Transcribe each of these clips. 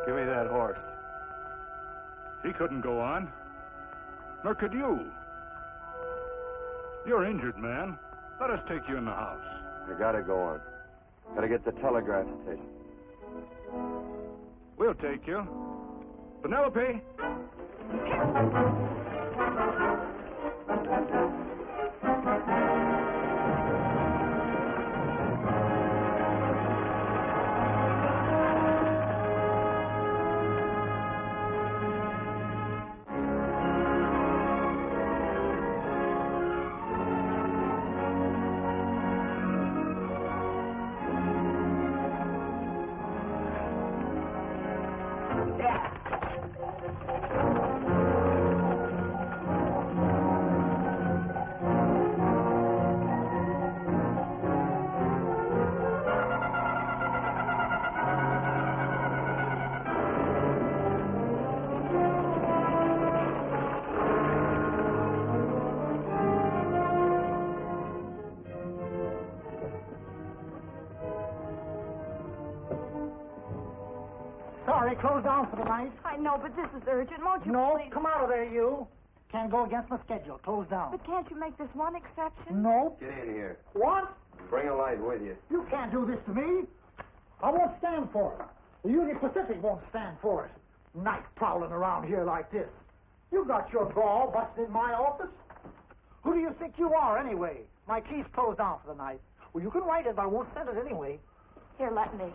Give me that horse. He couldn't go on. Nor could you. You're injured, man. Let us take you in the house. I gotta go on. Gotta get to the telegraph station. We'll take you. Penelope! Sorry, closed down for the night. I know, but this is urgent. Won't you No, please? come out of there, you. Can't go against my schedule. Closed down. But can't you make this one exception? No. Get in here. What? Bring a light with you. You can't do this to me. I won't stand for it. The Union Pacific won't stand for it. Night prowling around here like this. You got your gall busting in my office. Who do you think you are, anyway? My key's closed down for the night. Well, you can write it, but I won't send it anyway. Here, let me.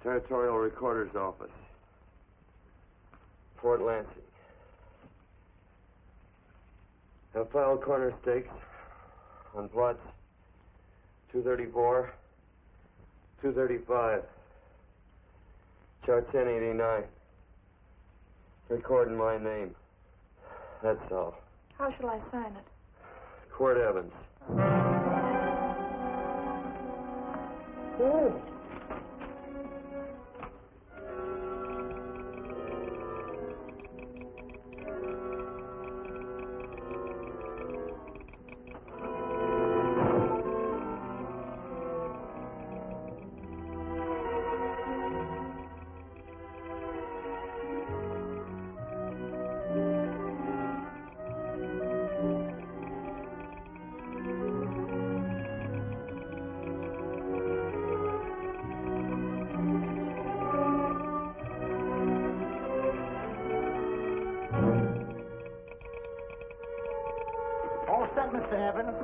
Territorial Recorder's Office. Fort Lansing. Have filed corner stakes on plots 234, 235, chart 1089. Recording my name. That's all. How shall I sign it? Quirt Evans. Oh. All set, Mr. Evans.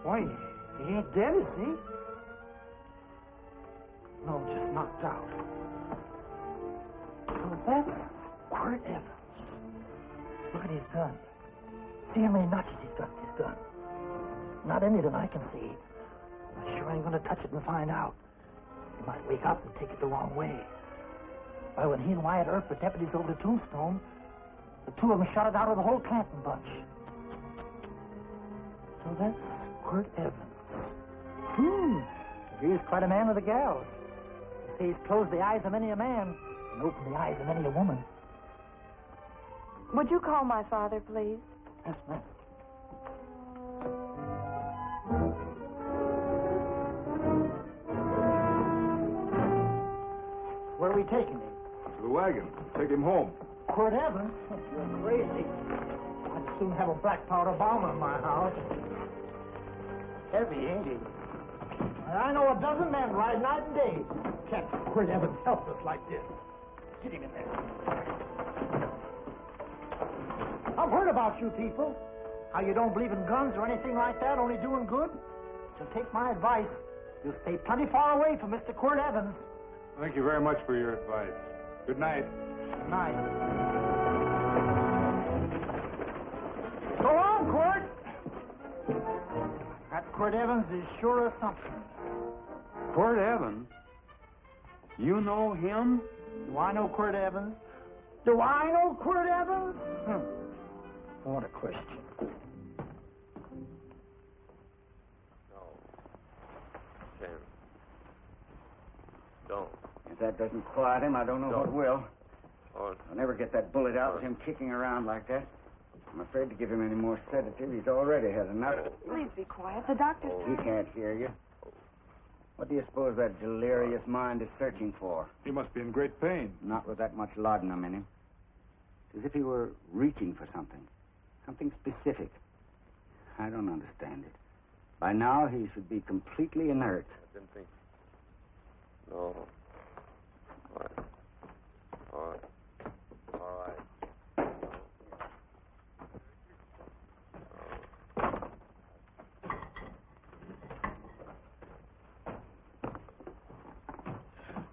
Why, he ain't dead, is he? No, just knocked out. So that's Quirt Evans. Look at his gun. See how many notches he's got in his gun. Not any that I can see. I sure ain't gonna touch it and find out. He might wake up and take it the wrong way. Why, when he and Wyatt Earp were deputies over to Tombstone, the two of them shot it out of the whole Clanton bunch. So that's Quirt Evans. He's quite a man with the gals. They say he's closed the eyes of many a man and opened the eyes of many a woman. Would you call my father, please? Yes, ma'am. Where are we taking him? To the wagon. Take him home. Quirt Evans? You're crazy. I'd soon have a black powder bomber in my house. Heavy, ain't he? And I know a dozen men ride night and day. Catch Quirt Evans helpless like this. Get him in there. I've heard about you people. How you don't believe in guns or anything like that, only doing good. So take my advice. You'll stay plenty far away from Mr. Quirt Evans. Thank you very much for your advice. Good night. Good night. So long, Quirt. That Quirt Evans is sure a something. Quirt Evans? You know him? Do I know Quirt Evans? Do I know Quirt Evans? What a question. No. Sam. Don't. If that doesn't quiet him, I don't know what will. Or I'll never get that bullet out with him kicking around like that. I'm afraid to give him any more sedative. He's already had enough. Please be quiet. The doctor's He trying. can't hear you. What do you suppose that delirious mind is searching for? He must be in great pain. Not with that much laudanum in him. It's as if he were reaching for something. Something specific. I don't understand it. By now, he should be completely inert. I didn't think. No. All right. All right. All right.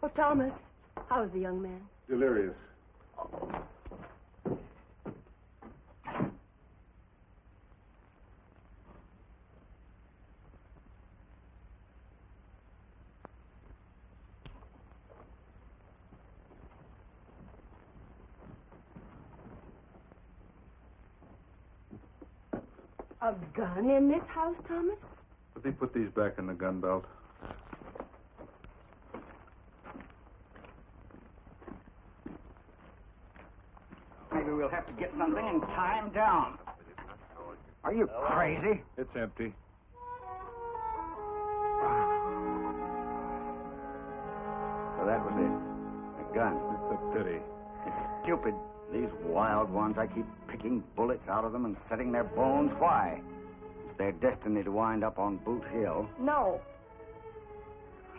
Oh, Thomas, how's the young man? Delirious. A gun in this house, Thomas? But they put these back in the gun belt. Maybe we'll have to get something and tie him down. Are you crazy? It's empty. So that was it. A gun. It's a pity. It's stupid. These wild ones, I keep picking bullets out of them and setting their bones. Why? It's their destiny to wind up on Boot Hill. No.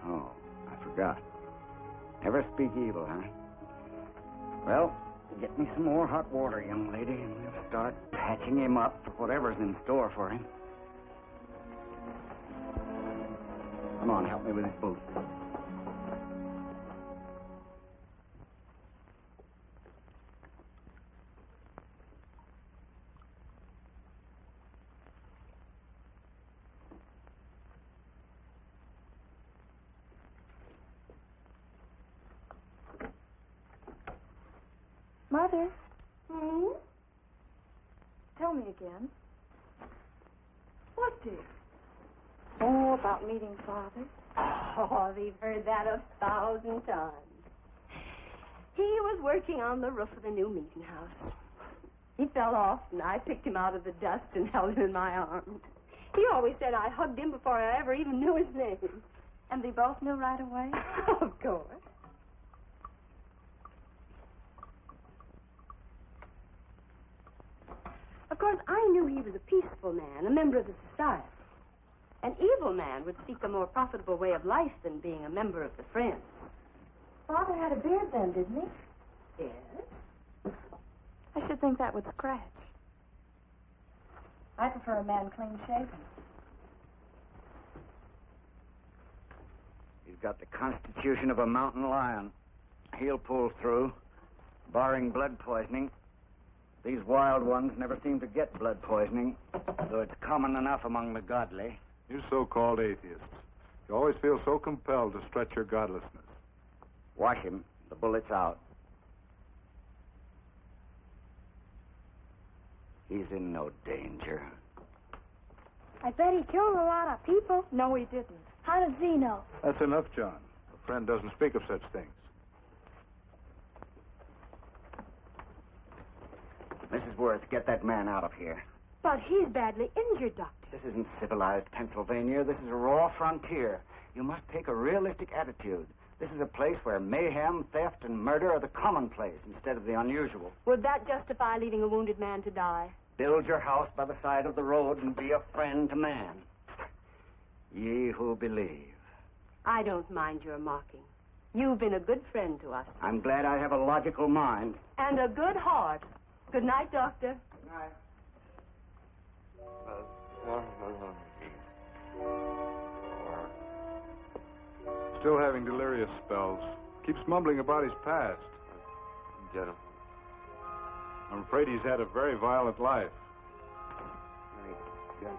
Oh, I forgot. Never speak evil, huh? Well, get me some more hot water, young lady, and we'll start patching him up for whatever's in store for him. Come on, help me with his boot. Mother. Tell me again. What, dear? Oh, about meeting Father. Oh, we've heard that 1,000 times. He was working on the roof of the new meeting house. He fell off, and I picked him out of the dust and held him in my arms. He always said I hugged him before I ever even knew his name. And they both knew right away? Of course. Of course, I knew he was a peaceful man, a member of the society. An evil man would seek a more profitable way of life than being a member of the Friends. Father had a beard then, didn't he? Yes? I should think that would scratch. I prefer a man clean shaven. He's got the constitution of a mountain lion. He'll pull through, barring blood poisoning. These wild ones never seem to get blood poisoning, though it's common enough among the godly. You so-called atheists. You always feel so compelled to stretch your godlessness. Wash him. The bullet's out. He's in no danger. I bet he killed a lot of people. No, he didn't. How does he know? That's enough, John. A friend doesn't speak of such things. Mrs. Worth, get that man out of here. But he's badly injured, Doctor. This isn't civilized Pennsylvania. This is a raw frontier. You must take a realistic attitude. This is a place where mayhem, theft, and murder are the commonplace instead of the unusual. Would that justify leaving a wounded man to die? Build your house by the side of the road and be a friend to man. Ye who believe. I don't mind your mocking. You've been a good friend to us. I'm glad I have a logical mind. And a good heart. Good night, Doctor. Good night. Still having delirious spells. Keeps mumbling about his past. Get him. I'm afraid he's had a very violent life. Get him.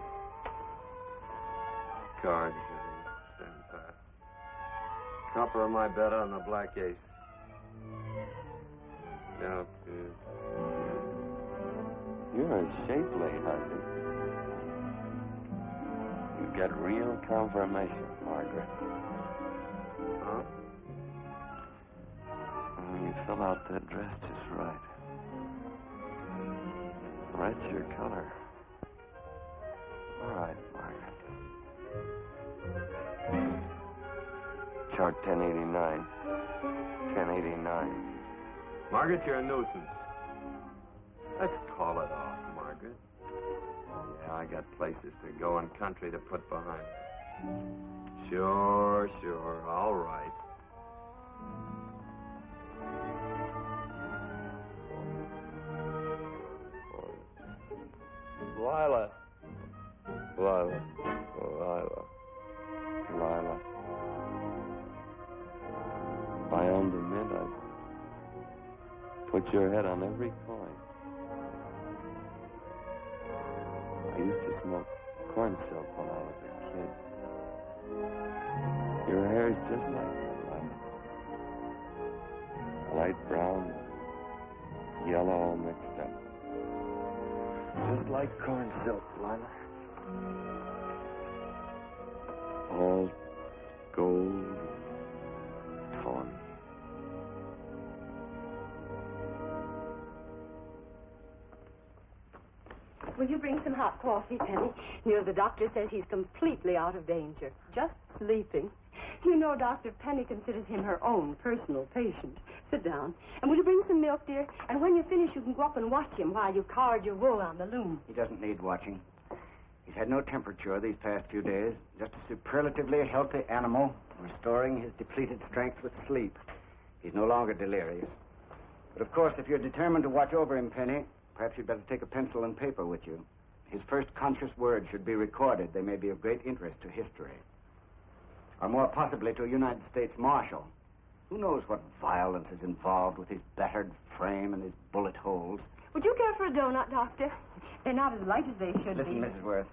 Cards. Stand pat. Copper on my bet on the black ace. Now, you're a shapely hussy. You got real confirmation, Margaret. Huh? Oh, you fill out that dress just right. Red's your color. All right, Margaret. Chart 1089. 1089. Margaret, you're a nuisance. Let's call it off, Margaret. Yeah, I got places to go and country to put behind. Sure, all right. Lila. If I owned a mint, I'd put your head on every coin. I used to smoke corn silk when I was a kid. Your hair's just like that, Lila. Light brown, yellow all mixed up. Just like corn silk, Lila. All gold, tawny. Will you bring some hot coffee, Penny? You know, the doctor says he's completely out of danger. Just sleeping. You know, Dr. Penny considers him her own personal patient. Sit down. And will you bring some milk, dear? And when you finish, you can go up and watch him while you card your wool on the loom. He doesn't need watching. He's had no temperature these past few days. Just a superlatively healthy animal, restoring his depleted strength with sleep. He's no longer delirious. But, of course, if you're determined to watch over him, Penny, perhaps you'd better take a pencil and paper with you. His first conscious words should be recorded. They may be of great interest to history. Or more possibly to a United States Marshal. Who knows what violence is involved with his battered frame and his bullet holes. Would you care for a donut, Doctor? They're not as light as they should Listen, be. Mrs. Worth.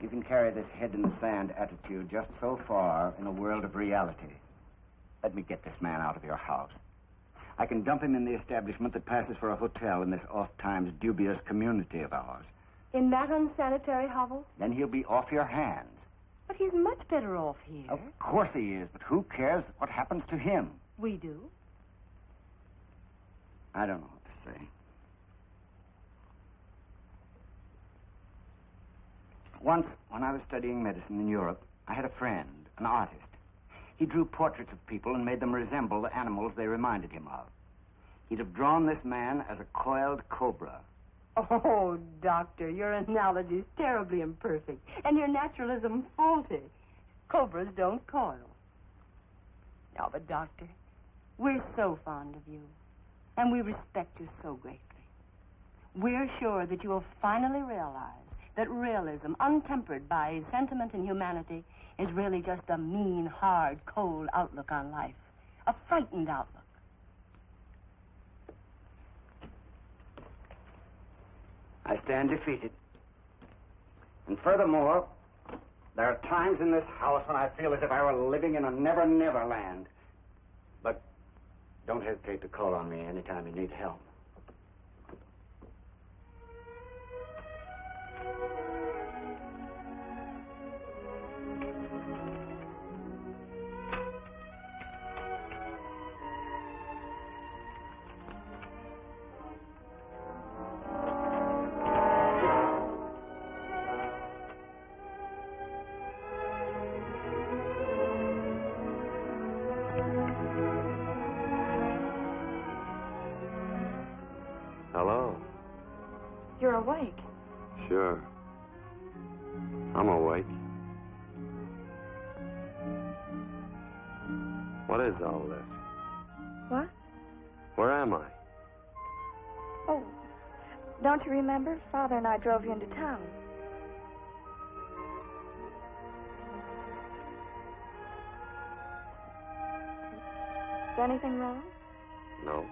You can carry this head-in-the-sand attitude just so far in a world of reality. Let me get this man out of your house. I can dump him in the establishment that passes for a hotel in this oft-times dubious community of ours. In that unsanitary hovel? Then he'll be off your hands. But he's much better off here. Of course he is, but who cares what happens to him? We do. I don't know what to say. Once, when I was studying medicine in Europe, I had a friend, an artist. He drew portraits of people and made them resemble the animals they reminded him of. He'd have drawn this man as a coiled cobra. Oh, Doctor, your analogy's terribly imperfect, and your naturalism faulty. Cobras don't coil. No, but, Doctor, we're so fond of you, and we respect you so greatly. We're sure that you will finally realize that realism, untempered by sentiment and humanity, is really just a mean, hard, cold outlook on life. A frightened outlook. I stand defeated. And furthermore, there are times in this house when I feel as if I were living in a never-never land. But don't hesitate to call on me anytime you need help. Hello. You're awake. Sure. I'm awake. What is all this? What? Where am I? Oh, don't you remember? Father and I drove you into town. Is anything wrong? No.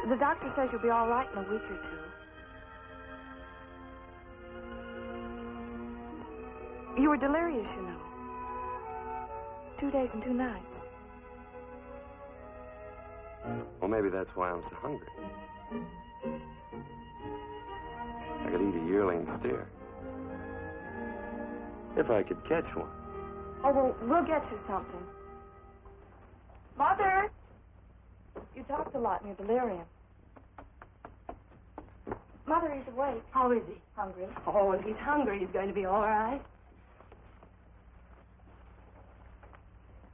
The doctor says you'll be all right in a week or two. You were delirious, you know. 2 days and 2 nights. Well, maybe that's why I'm so hungry. I could eat a yearling steer. If I could catch one. Oh, well, we'll get you something. Mother! You'd talked a lot in your delirium. Mother, he's awake. How is he? Hungry. Oh, if he's hungry, he's going to be all right.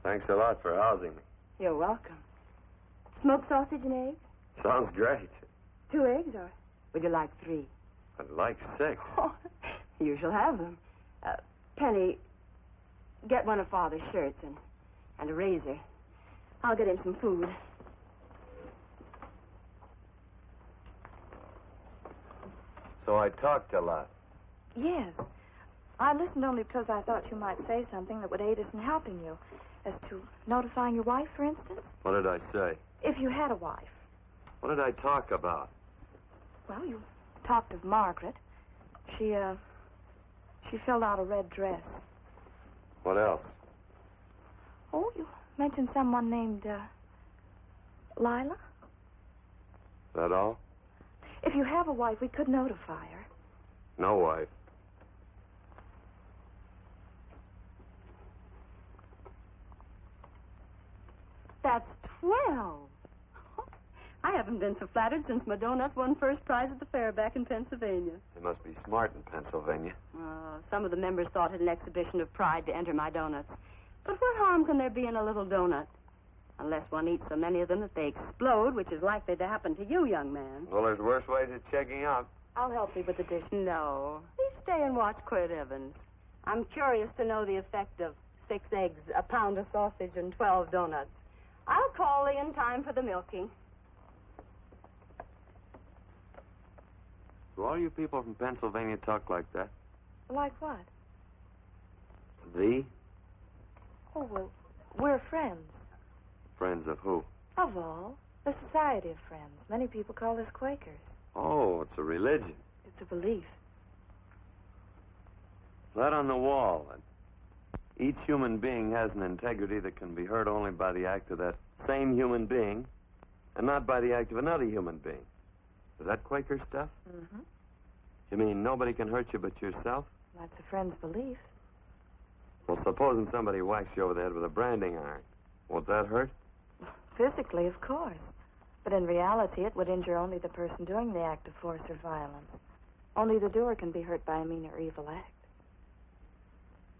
Thanks a lot for housing me. You're welcome. Smoked sausage and eggs? Sounds great. 2 eggs, or would you like 3? I'd like 6. Oh, you shall have them. Penny, get one of Father's shirts and a razor. I'll get him some food. So I talked a lot. Yes. I listened only because I thought you might say something that would aid us in helping you. As to notifying your wife, for instance? What did I say? If you had a wife. What did I talk about? Well, you talked of Margaret. She filled out a red dress. What else? Oh, you mentioned someone named, Lila? That all? If you have a wife, we could notify her. No wife. That's 12. I haven't been so flattered since my donuts won first prize at the fair back in Pennsylvania. They must be smart in Pennsylvania. Some of the members thought it an exhibition of pride to enter my donuts. But what harm can there be in a little donut? Unless one eats so many of them that they explode, which is likely to happen to you, young man. Well, there's worse ways of checking out. I'll help you with the dish. No. Please stay and watch Quirt Evans. I'm curious to know the effect of 6 eggs, a pound of sausage, and 12 donuts. I'll call Lee in time for the milking. Do all you people from Pennsylvania talk like that? Like what? The? Oh, well, we're friends. Friends of who? Of all. The Society of Friends. Many people call us Quakers. Oh, it's a religion. It's a belief. That on the wall. And each human being has an integrity that can be hurt only by the act of that same human being, and not by the act of another human being. Is that Quaker stuff? Mm-hmm. You mean nobody can hurt you but yourself? That's a friend's belief. Well, supposing somebody whacks you over the head with a branding iron. Won't that hurt? Physically, of course. But in reality, it would injure only the person doing the act of force or violence. Only the doer can be hurt by a mean or evil act.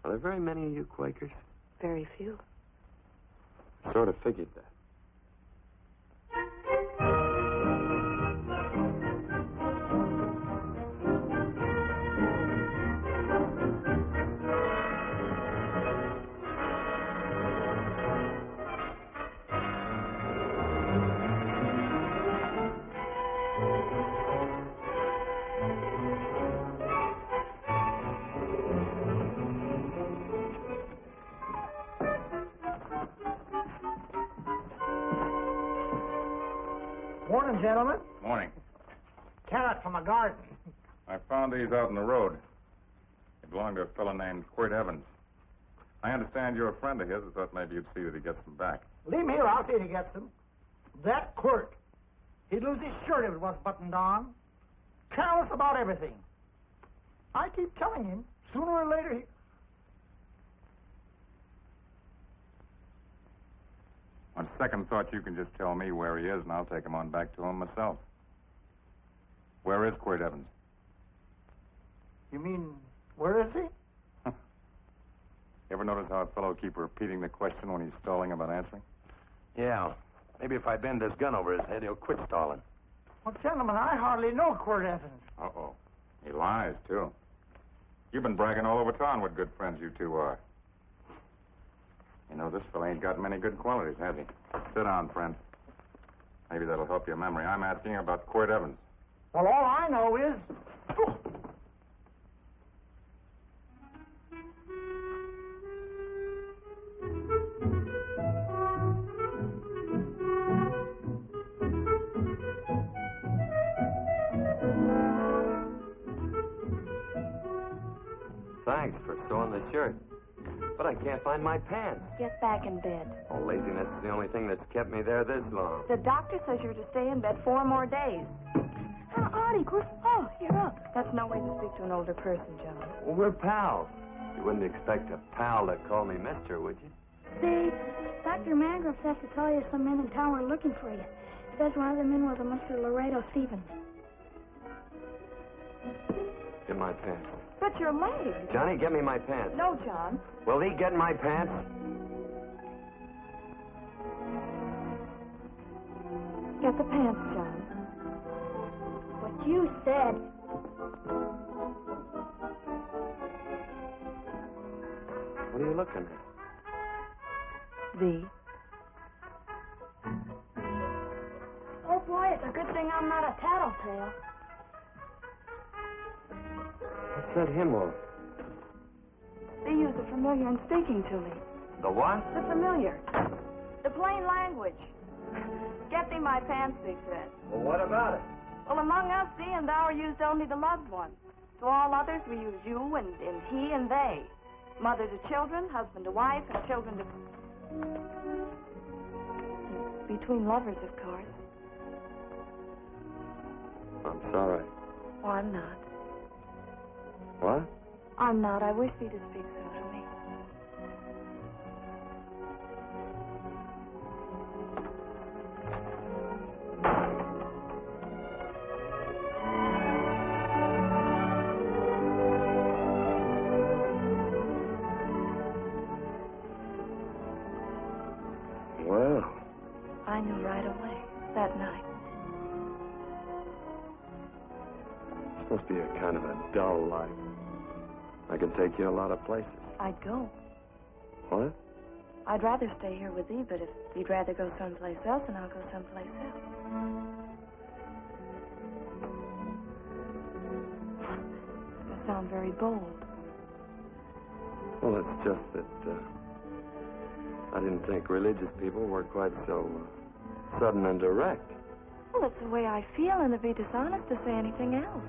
Are there very many of you Quakers? Very few. Sort of figured that. Morning, gentlemen. Morning. Carrot from a garden. I found these out in the road. They belong to a fellow named Quirt Evans. I understand you're a friend of his. I thought maybe you'd see that he gets them back. Leave him here. I'll see if he gets them. That Quirt. He'd lose his shirt if it was buttoned on. Careless about everything. I keep telling him, sooner or later he... On second thought, you can just tell me where he is, and I'll take him on back to him myself. Where is Quirt Evans? You mean, where is he? You ever notice how a fellow keeps repeating the question when he's stalling about answering? Yeah. Maybe if I bend this gun over his head, he'll quit stalling. Well, gentlemen, I hardly know Quirt Evans. Uh-oh. He lies, too. You've been bragging all over town what good friends you two are. You know, this fella ain't got many good qualities, has he? Sit down, friend. Maybe that'll help your memory. I'm asking you about Quirt Evans. Well, all I know is... Thanks for sewing the shirt. But I can't find my pants. Get back in bed. Oh, laziness is the only thing that's kept me there this long. The doctor says you're to stay in bed 4 more days. Artie, oh, you're up. That's no way to speak to an older person, John. Well, we're pals. You wouldn't expect a pal to call me mister, would you? See, Dr. Mangrove has to tell you some men in town are looking for you. Says one of the men was a Mr. Laredo Stevens. Get my pants. But your leg. Johnny, get me my pants. No, John. Will he get my pants? Get the pants, John. What you said. What are you looking at? The. Oh, boy, it's a good thing I'm not a tattletale. What's that hymn? They use the familiar in speaking to me. The what? The familiar. The plain language. Get thee my pants, they said. Well, what about it? Well, among us, thee and thou are used only to loved ones. To all others, we use you and he and they. Mother to children, husband to wife, and children to... Between lovers, of course. I'm sorry. Oh, I'm not. What? I'm not. I wish thee to speak so to me. Well, I knew right away, that night. this must be a kind of a dull life. I can take you a lot of places. I'd go. What? I'd rather stay here with thee, but if you'd rather go someplace else, then I'll go someplace else. You sound very bold. Well, it's just that I didn't think religious people were quite so sudden and direct. Well, it's the way I feel, and it'd be dishonest to say anything else.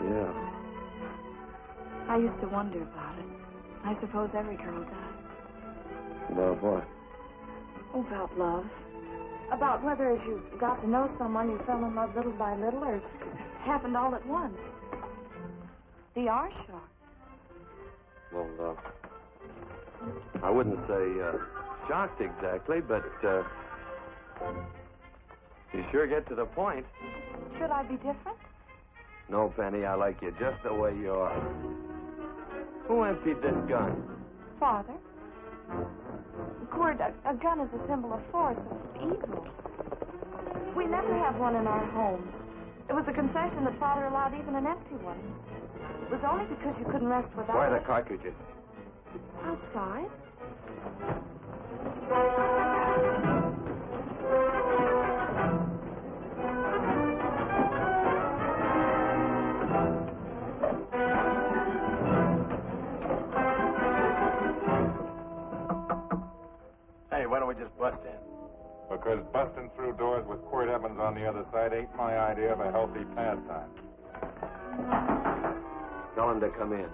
Yeah. I used to wonder about it. I suppose every girl does. About what? Oh, about love. About whether as you got to know someone, you fell in love little by little, or it happened all at once. They are shocked. Well, I wouldn't say shocked exactly, but you sure get to the point. Should I be different? No, Penny, I like you just the way you are. Who emptied this gun? Father? Quirt, a gun is a symbol of force, of evil. We never have one in our homes. It was a concession that Father allowed even an empty one. It was only because you couldn't rest without Where are it. the cartridges? Outside? Hey, why don't we just bust in? Because busting through doors with Quirt Evans on the other side ain't my idea of a healthy pastime. Tell him to come in.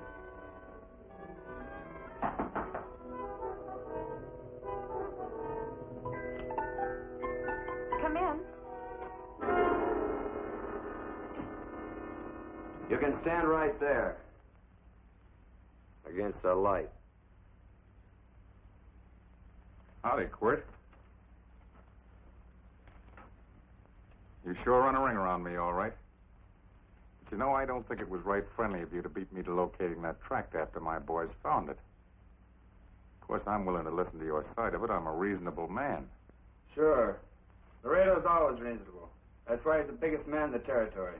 Come in. You can stand right there. Against the light. Howdy, Quirt. You sure run a ring around me, all right. But you know, I don't think it was right friendly of you to beat me to locating that tract after my boys found it. Of course, I'm willing to listen to your side of it. I'm a reasonable man. Sure. Laredo's always reasonable. That's why he's the biggest man in the territory.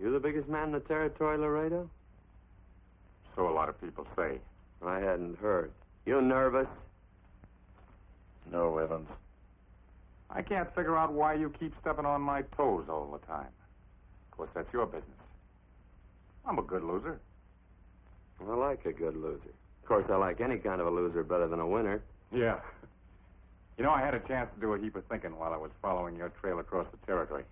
You the biggest man in the territory, Laredo? So a lot of people say. I hadn't heard. You nervous? No, Evans. I can't figure out why you keep stepping on my toes all the time. Of course, that's your business. I'm a good loser. I like a good loser. Of course, I like any kind of a loser better than a winner. Yeah. You know, I had a chance to do a heap of thinking while I was following your trail across the territory.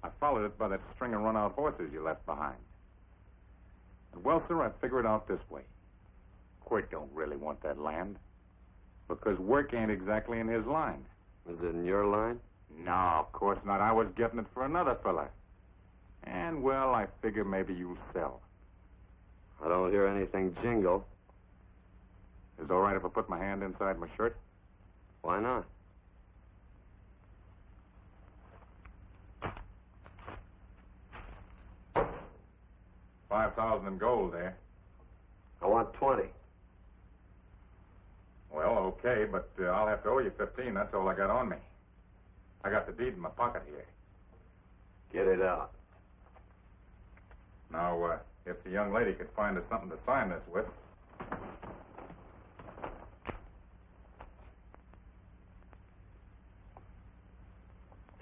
I followed it by that string of run-out horses you left behind. And, well, sir, I figure it out this way. Quirt don't really want that land. Because work ain't exactly in his line. Is it in your line? No, of course not. I was getting it for another fella. And, well, I figure maybe you'll sell. I don't hear anything jingle. Is it all right if I put my hand inside my shirt? Why not? 5,000 in gold there. I want 20. Well, okay, but I'll have to owe you 15. That's all I got on me. I got the deed in my pocket here. Get it out. Now, if the young lady could find us something to sign this with.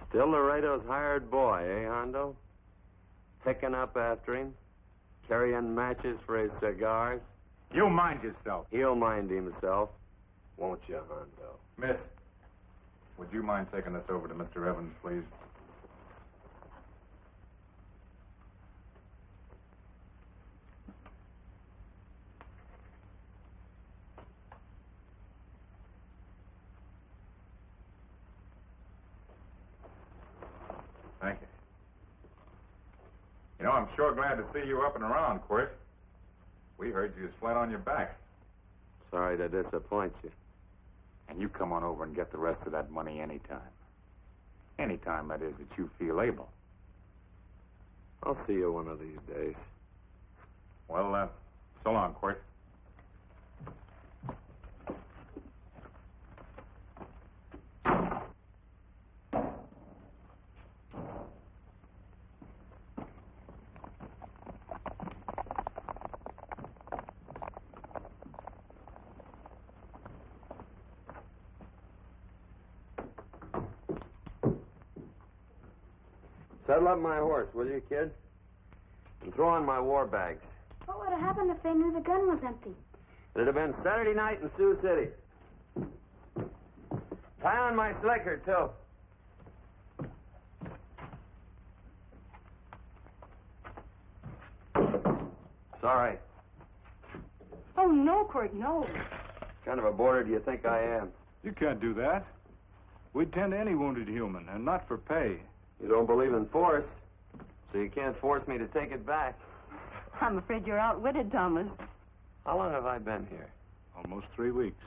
Still Laredo's hired boy, eh, Hondo? Picking up after him, carrying matches for his cigars. You mind yourself. He'll mind himself, won't you, Hondo? Miss, would you mind taking this over to Mr. Evans, please? Thank you. You know, I'm sure glad to see you up and around, Quirt. We heard you was flat on your back. Sorry to disappoint you. And you come on over and get the rest of that money anytime. Anytime, that is, that you feel able. I'll see you one of these days. Well, so long, Quirt. Saddle up my horse, will you, kid? And throw on my war bags. What would have happened if they knew the gun was empty? It'd have been Saturday night in Sioux City. Tie on my slicker, too. Sorry. Oh, no, Quirt, no. What kind of a boarder do you think I am? You can't do that. We'd tend to any wounded human, and not for pay. You don't believe in force, so you can't force me to take it back. I'm afraid you're outwitted, Thomas. How long have I been here? Almost 3 weeks.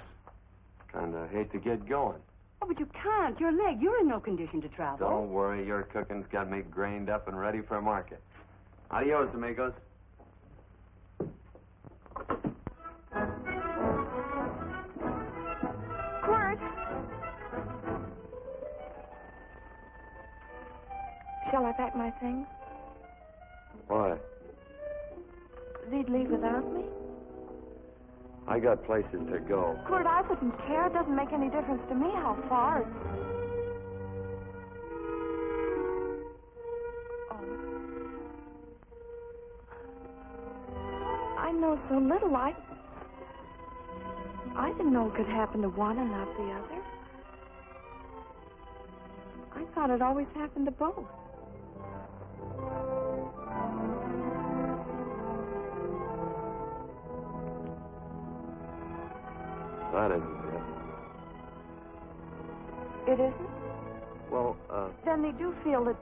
Kinda hate to get going. Oh, but you can't. Your leg. You're in no condition to travel. Don't worry, your cooking's got me grained up and ready for market. Adios, amigos. Quirt! Shall I pack my things? Why? They'd leave without me? I got places to go. Quirt, I wouldn't care. It doesn't make any difference to me how far. Oh. I know so little. I didn't know it could happen to one and not the other. I thought it always happened to both. That isn't it. It isn't? Well, Then they do feel that...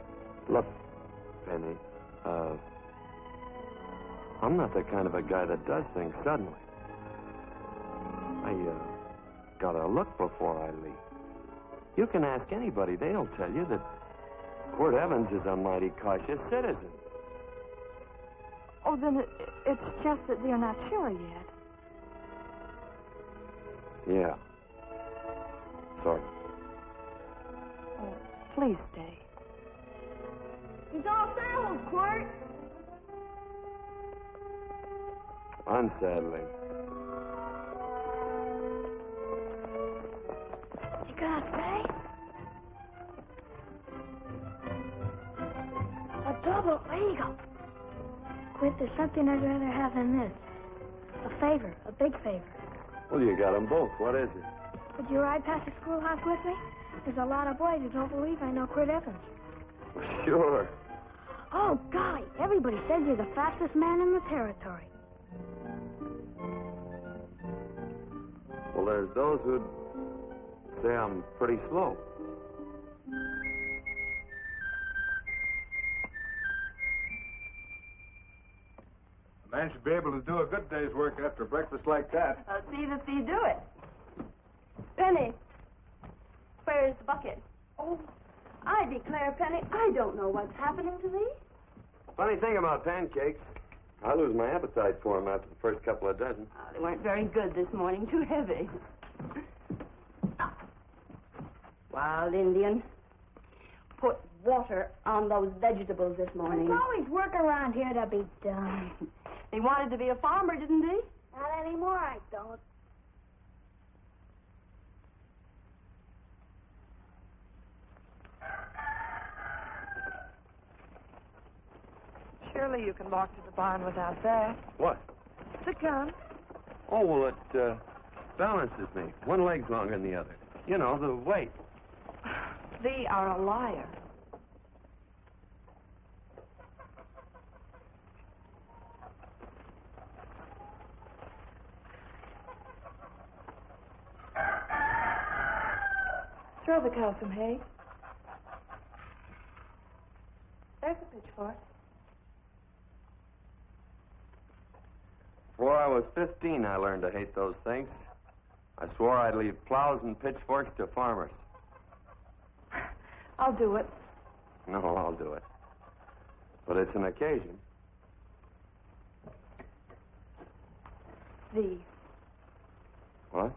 look, Penny, I'm not the kind of a guy that does things suddenly. I, gotta look before I leave. You can ask anybody. They'll tell you that Quirt Evans is a mighty cautious citizen. Oh, then it's just that they're not sure yet. Yeah. Sort of. Oh, please stay. He's all saddled, Quirt. Unsettling. You gonna stay? A double eagle. Quint, there's something I'd rather have than this. A favor, a big favor. Well, you got them both. What is it? Would you ride past the schoolhouse with me? There's a lot of boys who don't believe I know Quirt Evans. Sure. Oh, golly, everybody says you're the fastest man in the territory. Well, there's those who'd say I'm pretty slow. A man should be able to do a good day's work after breakfast like that. I'll see that you do it. Penny, where's the bucket? Oh, I declare, Penny, I don't know what's happening to thee. Funny thing about pancakes. I lose my appetite for them after the first couple of dozen. Oh, they weren't very good this morning. Too heavy. Wild Indian. Put water on those vegetables this morning. There's always work around here to be done. He wanted to be a farmer, didn't he? Not anymore, I don't. Surely you can walk to the barn without that. What? The gun. Oh, well, it balances me. One leg's longer than the other. You know, the weight. Thee are a liar. Throw the cow some hay. There's a pitchfork. Before I was 15, I learned to hate those things. I swore I'd leave plows and pitchforks to farmers. I'll do it. No, I'll do it. But it's an occasion. Thee. What?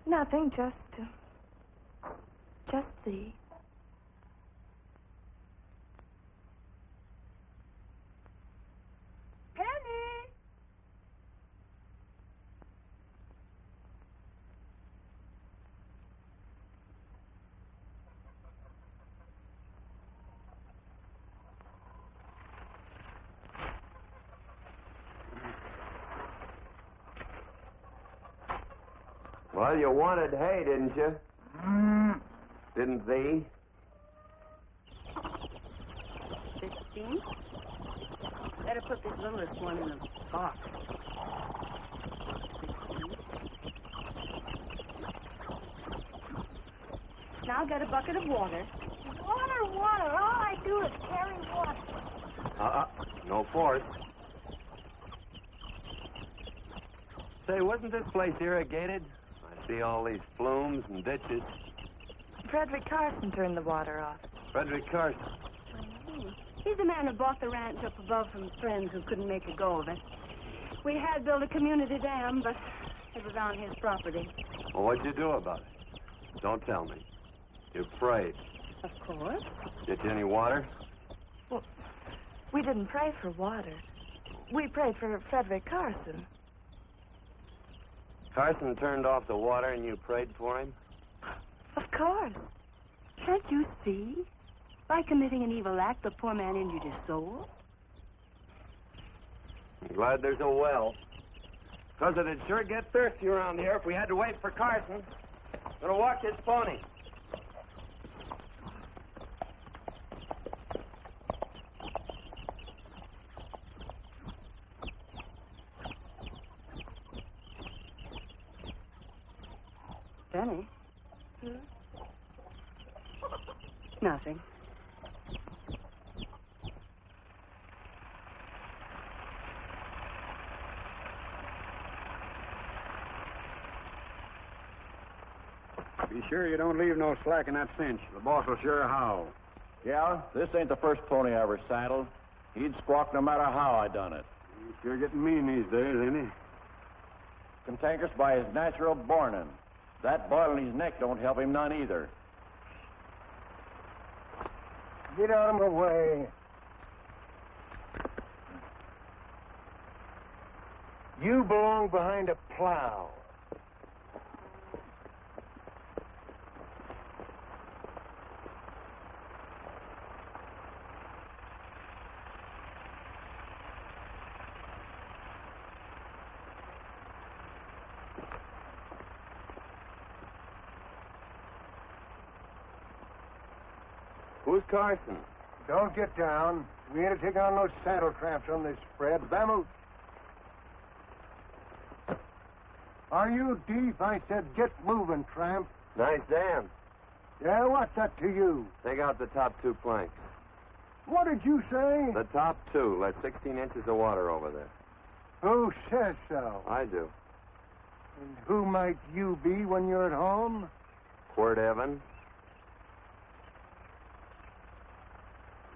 Nothing, just thee. Penny! Well, you wanted hay, didn't you? Didn't thee? 15? Better put this littlest one in a box. 16. Now get a bucket of water. Water, water. All I do is carry water. No force. Say, wasn't this place irrigated? I see all these flumes and ditches. Frederick Carson turned the water off. Frederick Carson. He's the man who bought the ranch up above from friends who couldn't make a go of it. We had built a community dam, but it was on his property. Well, what'd you do about it? Don't tell me. You prayed. Of course. Get you any water? Well, we didn't pray for water. We prayed for Frederick Carson. Carson turned off the water and you prayed for him? Of course. Can't you see? By committing an evil act, the poor man injured his soul. I'm glad there's a well. Because it'd sure get thirsty around here if we had to wait for Carson. Gonna walk his pony. Benny? Nothing. Be sure you don't leave no slack in that cinch. The boss will sure howl. Yeah, this ain't the first pony I ever saddled. He'd squawk no matter how I done it. He's sure getting mean these days, ain't he? Cantankerous by his natural bornin'. That boil in his neck don't help him none either. Get out of my way. You belong behind a plow. Who's Carson? Don't get down. We ain't to take on no saddle tramps on this spread. Vamoose. Are you deep? I said get moving, tramp. Nice dam. Yeah, what's that to you? Take out the top 2 planks. What did you say? The top 2. Let 16 inches of water over there. Who says so? I do. And who might you be when you're at home? Quirt Evans.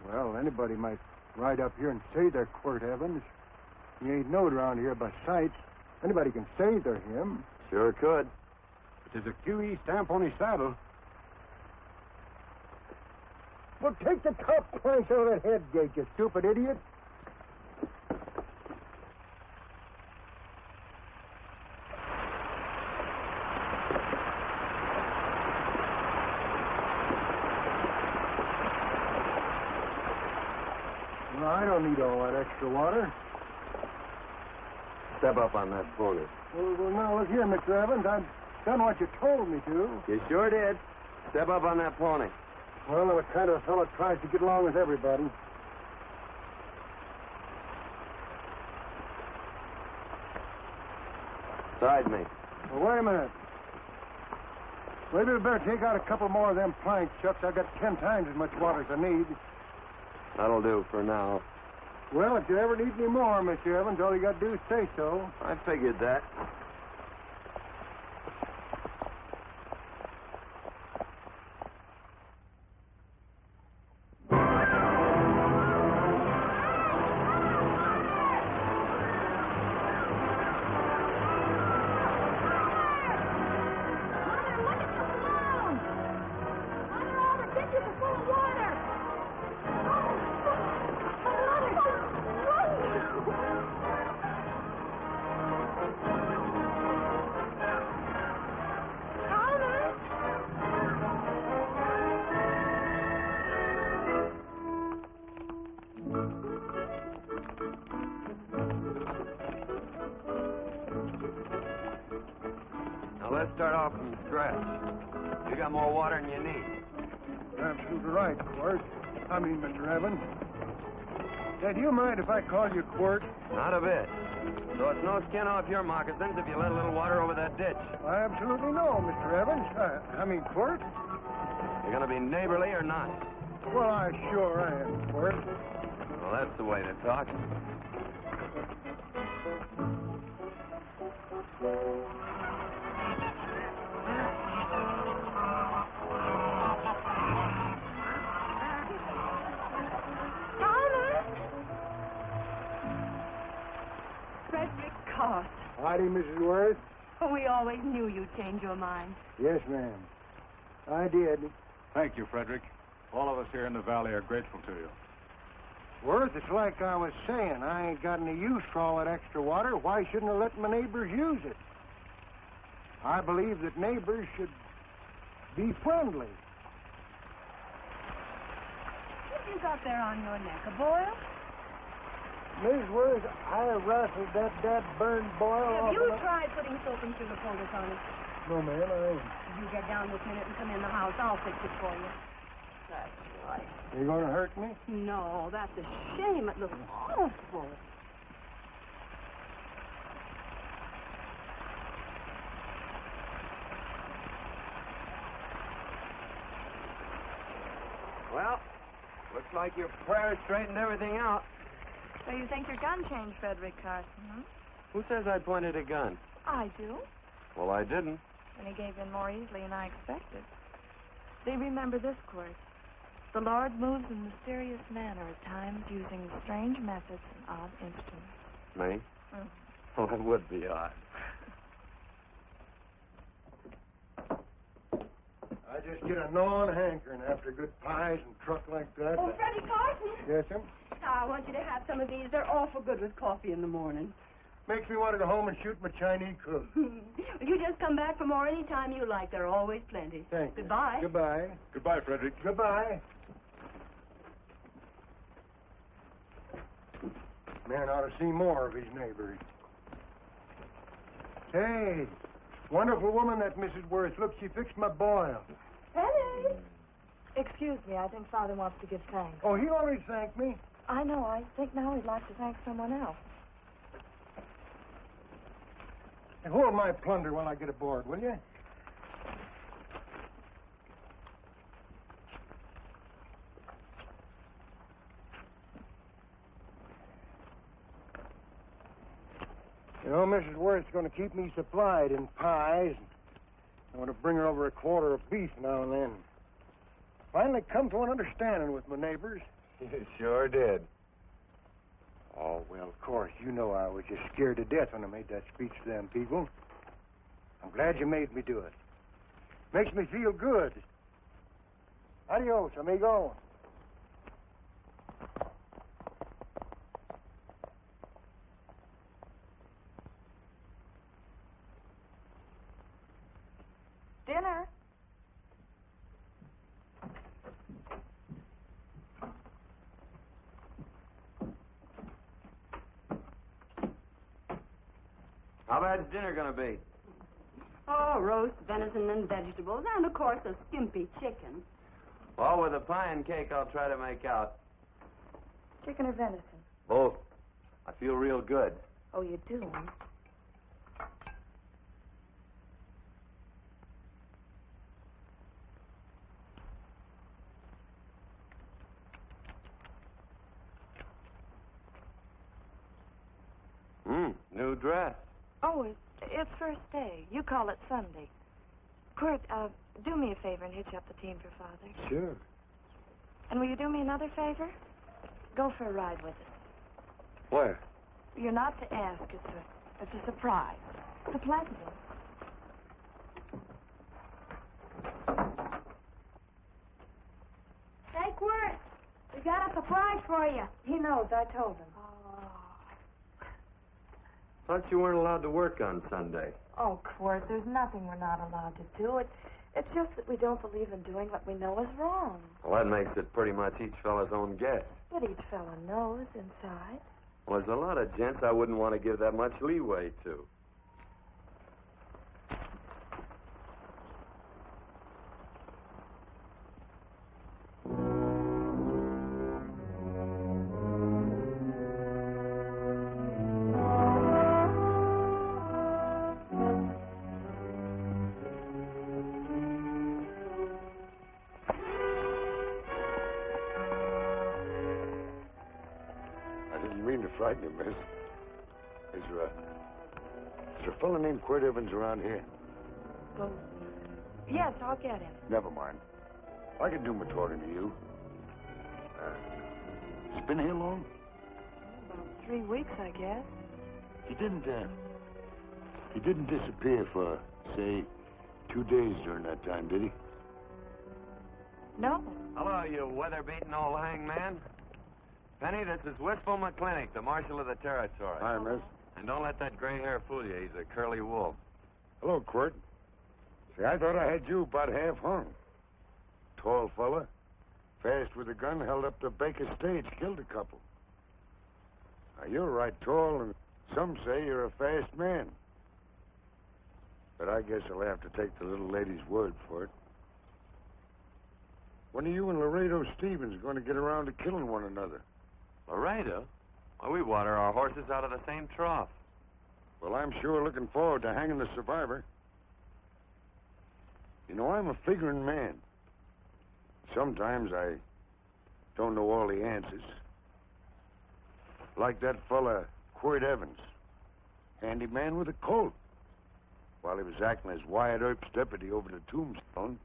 Well, anybody might ride up here and say they're Quirt Evans. He ain't knowed around here by sight. Anybody can say they're him. Sure could. But there's a QE stamp on his saddle. Well, take the top planks out of that head gate, you stupid idiot. No, I don't need all that extra water. Step up on that pony. Well, now, look here, Mr. Evans. I've done what you told me to. You sure did. Step up on that pony. Well, I'm a kind of a fellow tries to get along with everybody. Side me. Well, wait a minute. Maybe we better take out a couple more of them planks, Chuck. I got 10 times as much water as I need. That'll do for now. Well, if you ever need any more, Mr. Evans, all you got to do is say so. I figured that. Now let's start off from scratch. You got more water than you need. You're absolutely right, Quirt. Mr. Evans. Say, do you mind if I call you Quirt? Not a bit. So it's no skin off your moccasins if you let a little water over that ditch. I absolutely know, Mr. Evans. Quirt. You gonna be neighborly or not? Well, I sure am, Quirt. Well, that's the way to talk. Howdy, Mrs. Worth. We always knew you'd change your mind. Yes, ma'am. I did. Thank you, Frederick. All of us here in the valley are grateful to you. Worth, it's like I was saying. I ain't got any use for all that extra water. Why shouldn't I let my neighbors use it? I believe that neighbors should be friendly. What have you got there on your neck, a boil? Miss Worth, I rustled that burned boil off. Have you tried putting soap and sugar poultice on it? No, ma'am, I ain't. If you get down this minute and come in the house, I'll fix it for you. That's right. You gonna hurt me? No, that's a shame. It looks awful. Well, looks like your prayers straightened everything out. So you think your gun changed Frederick Carson, huh? Who says I pointed a gun? I do. Well, I didn't. And he gave in more easily than I expected. Do you remember this, Quirt? The Lord moves in mysterious manner at times using strange methods and odd instruments. Me? Mm. Well, that would be odd. I just get a gnawing hankering after good pies and truck like that. Oh, Freddie Carson. Yes, ma'am? I want you to have some of these. They're awful good with coffee in the morning. Makes me want to go home and shoot my Chinese cook. You just come back for more any time you like. There are always plenty. Thank you. Goodbye. Goodbye. Goodbye, Frederick. Goodbye. Man ought to see more of his neighbors. Hey, wonderful woman, that Mrs. Worth. Look, she fixed my boil. Penny. Excuse me, I think Father wants to give thanks. Oh, he already thanked me. I know. I think now he'd like to thank someone else. Hey, hold my plunder while I get aboard, will you? You know, Mrs. Worth's going to keep me supplied in pies. I want to bring her over a quarter of beef now and then. Finally come to an understanding with my neighbors. You sure did. Oh, well, of course, you know I was just scared to death when I made that speech to them people. I'm glad you made me do it. Makes me feel good. Adios, amigo. Dinner. How bad's dinner gonna be? Oh, roast venison and vegetables, and of course a skimpy chicken. Well, with a pie and cake, I'll try to make out. Chicken or venison? Both. I feel real good. Oh, you do, huh? New dress. Oh, it's first day. You call it Sunday. Quirt, do me a favor and hitch up the team for Father. Sure. And will you do me another favor? Go for a ride with us. Where? You're not to ask. It's a surprise. It's a pleasant one. Hey, Quirt, we got a surprise for you. He knows. I told him. Thought you weren't allowed to work on Sunday. Oh, Quirt, there's nothing we're not allowed to do. It's just that we don't believe in doing what we know is wrong. Well, that makes it pretty much each fella's own guess. But each fella knows inside. Well, there's a lot of gents I wouldn't want to give that much leeway to. Frighten you, miss. Is there a fellow named Quirt Evans around here? Well, yes, I'll get him. Never mind. I can do my talking to you. He's been here long? About 3 weeks, I guess. He didn't disappear for, say, 2 days during that time, did he? No. Hello, you weather-beaten old hangman. Penny, this is Wistful McClintock, the marshal of the territory. Hi, miss. And don't let that gray hair fool you. He's a curly wolf. Hello, Quirt. See, I thought I had you about half hung. Tall fella, fast with a gun, held up the Baker stage, killed a couple. Now, you're right tall, and some say you're a fast man. But I guess I'll have to take the little lady's word for it. When are you and Laredo Stevens going to get around to killing one another? Laredo? Well, we water our horses out of the same trough. Well, I'm sure looking forward to hanging the survivor. You know, I'm a figuring man. Sometimes I don't know all the answers. Like that fella, Quirt Evans. Handy man with a Colt. While he was acting as Wyatt Earp's deputy over the tombstone,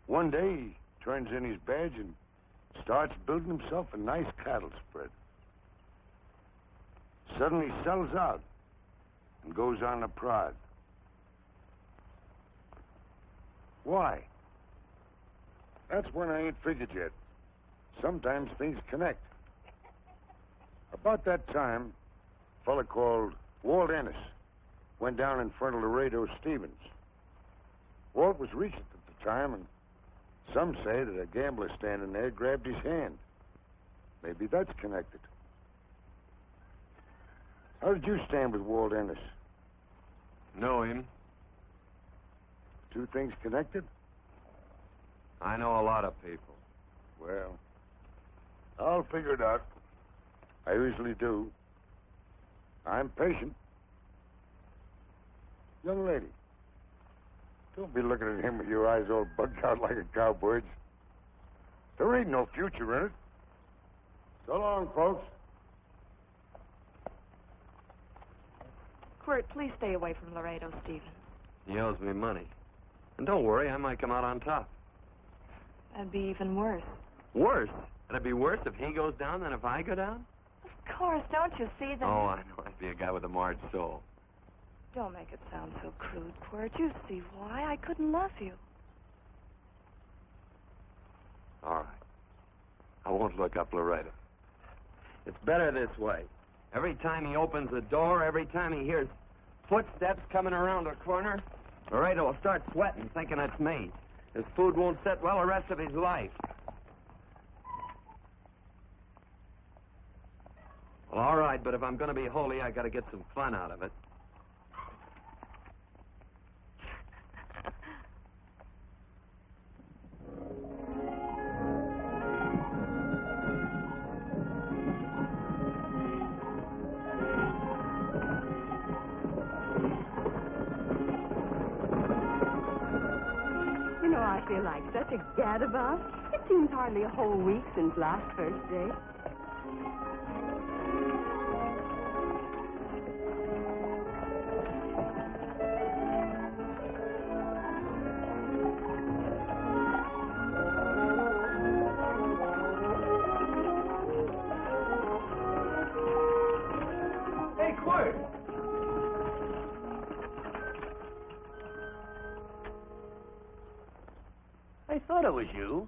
one day he turns in his badge and starts building himself a nice cattle spread. Suddenly sells out and goes on a prod. Why? That's one I ain't figured yet. Sometimes things connect. About that time, a fella called Walt Ennis went down in front of Laredo Stevens. Walt was Regent at the time, and some say that a gambler standing there grabbed his hand. Maybe that's connected. How did you stand with Walt Ennis? Know him. Two things connected? I know a lot of people. Well, I'll figure it out. I usually do. I'm patient. Young lady, don't be looking at him with your eyes all bugged out like a cowbird's. There ain't no future in it. So long, folks. Quirt, please stay away from Laredo Stevens. He owes me money. And don't worry, I might come out on top. That'd be even worse. Worse? It'd be worse if he goes down than if I go down? Of Of course, don't you see that? Oh, I know. I'd be a guy with a marred soul. Don't make it sound so crude, Quirt. You see why I couldn't love you. All right. I won't look up Laredo. It's better this way. Every time he opens the door, every time he hears footsteps coming around a corner, Laredo will start sweating, thinking it's me. His food won't sit well the rest of his life. Well, all right, but if I'm going to be holy, I got to get some fun out of it. You know, I feel like such a gadabout. It seems hardly a whole week since last first day. Hey, Quirt! I thought it was you.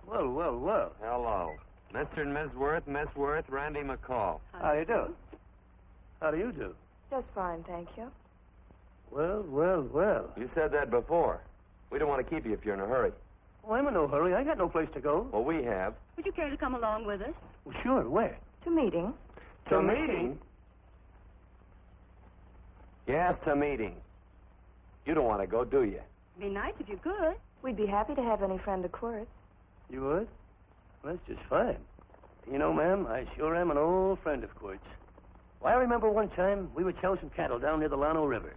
Well, well, well. Hello. Mr. and Miss Worth, Randy McCall. How do you do? How do you do? Just fine, thank you. Well, well, well. You said that before. We don't want to keep you if you're in a hurry. Oh, I'm in no hurry. I got no place to go. Well, we have. Would you care to come along with us? Well, sure. Where? To meeting. To meeting? Yes, to meeting. You don't want to go, do you? Be nice if you could. We'd be happy to have any friend of Quirt's. You would? Well, that's just fine. You know, ma'am, I sure am an old friend of Quirt's. Well, I remember one time we were chowing some cattle down near the Llano River.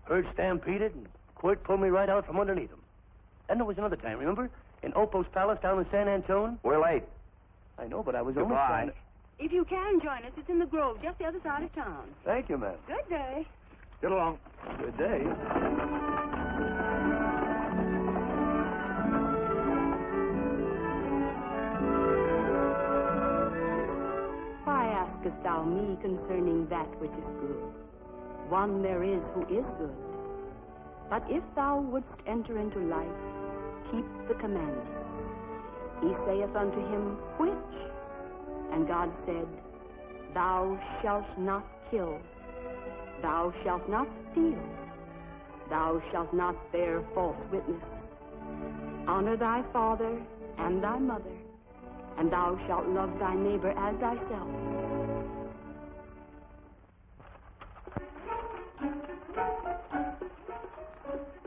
Herd stampeded, and Quirt pulled me right out from underneath him. Then there was another time, remember? In Opo's Palace down in San Antone? We're late. I know, but I was Goodbye. almost trying to... If you can join us, it's in the Grove, just the other side of town. Thank you, ma'am. Good day. Get along. Good day. Why askest thou me concerning that which is good? One there is who is good. But if thou wouldst enter into life, keep the commandments. He saith unto him, which? And God said, Thou shalt not kill. Thou shalt not steal. Thou shalt not bear false witness. Honor thy father and thy mother, and thou shalt love thy neighbor as thyself.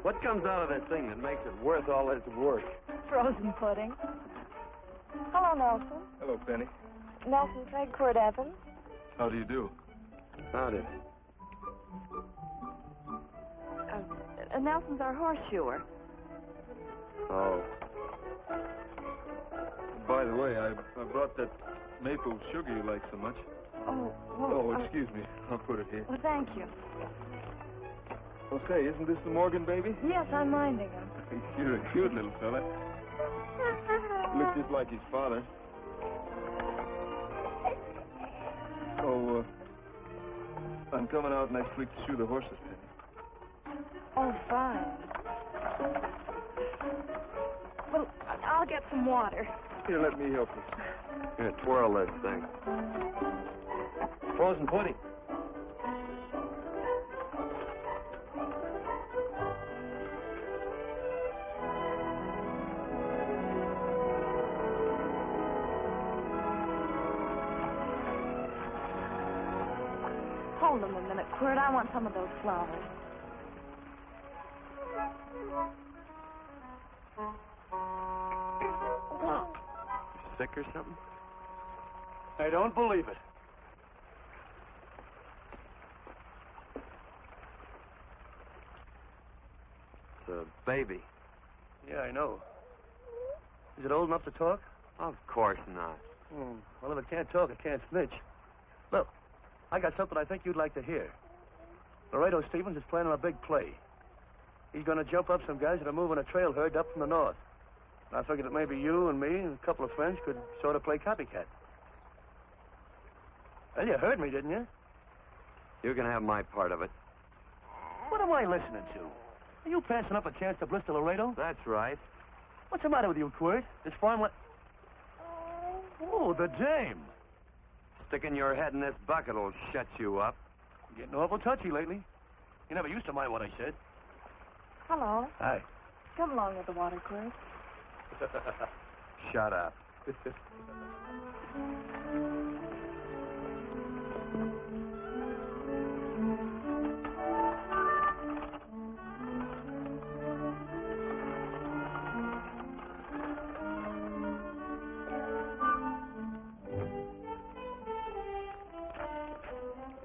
What comes out of this thing that makes it worth all this work? Frozen pudding. Hello, Nelson. Hello, Penny. Nelson Craig, Quirt Evans. How do you do? Howdy. Nelson's our horseshoer. Oh. By the way, I brought that maple sugar you like so much. Oh, well... Oh, excuse me. I'll put it here. Well, thank you. Oh, say, isn't this the Morgan baby? Yes, I'm minding him. He's sure a cute little fella. Looks just like his father. Oh, I'm coming out next week to shoe the horses, Penny. Oh, fine. Well, I'll get some water. Here, let me help you. Here, twirl this thing. Frozen pudding. Hold them a minute, Quirt. I want some of those flowers. Sick or something? I don't believe it. It's a baby. Yeah, I know. Is it old enough to talk? Of course not. Well, if it can't talk, it can't snitch. Look, I got something I think you'd like to hear. Laredo Stevens is planning a big play. He's going to jump up some guys that are moving a trail herd up from the north. And I figured that maybe you and me and a couple of friends could sort of play copycat. Well, you heard me, didn't you? You can have my part of it. What am I listening to? Are you passing up a chance to blister Laredo? That's right. What's the matter with you, Quirt? This farm Oh, the dame. Sticking your head in this bucket will shut you up. You're getting awful touchy lately. You never used to mind what I said. Hello. Hi. Come along with the water, Quirt. Shut up.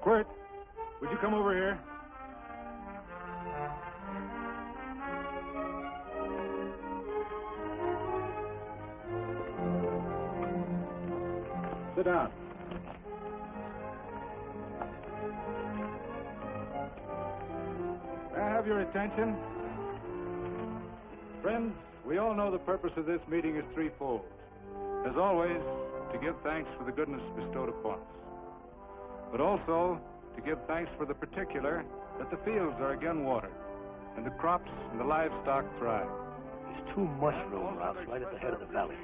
Quirt, would you come over here? Sit down. May I have your attention? Friends, we all know the purpose of this meeting is threefold. As always, to give thanks for the goodness bestowed upon us, but also to give thanks for the particular that the fields are again watered, and the crops and the livestock thrive. There's two mushroom rocks right at the head of the valley.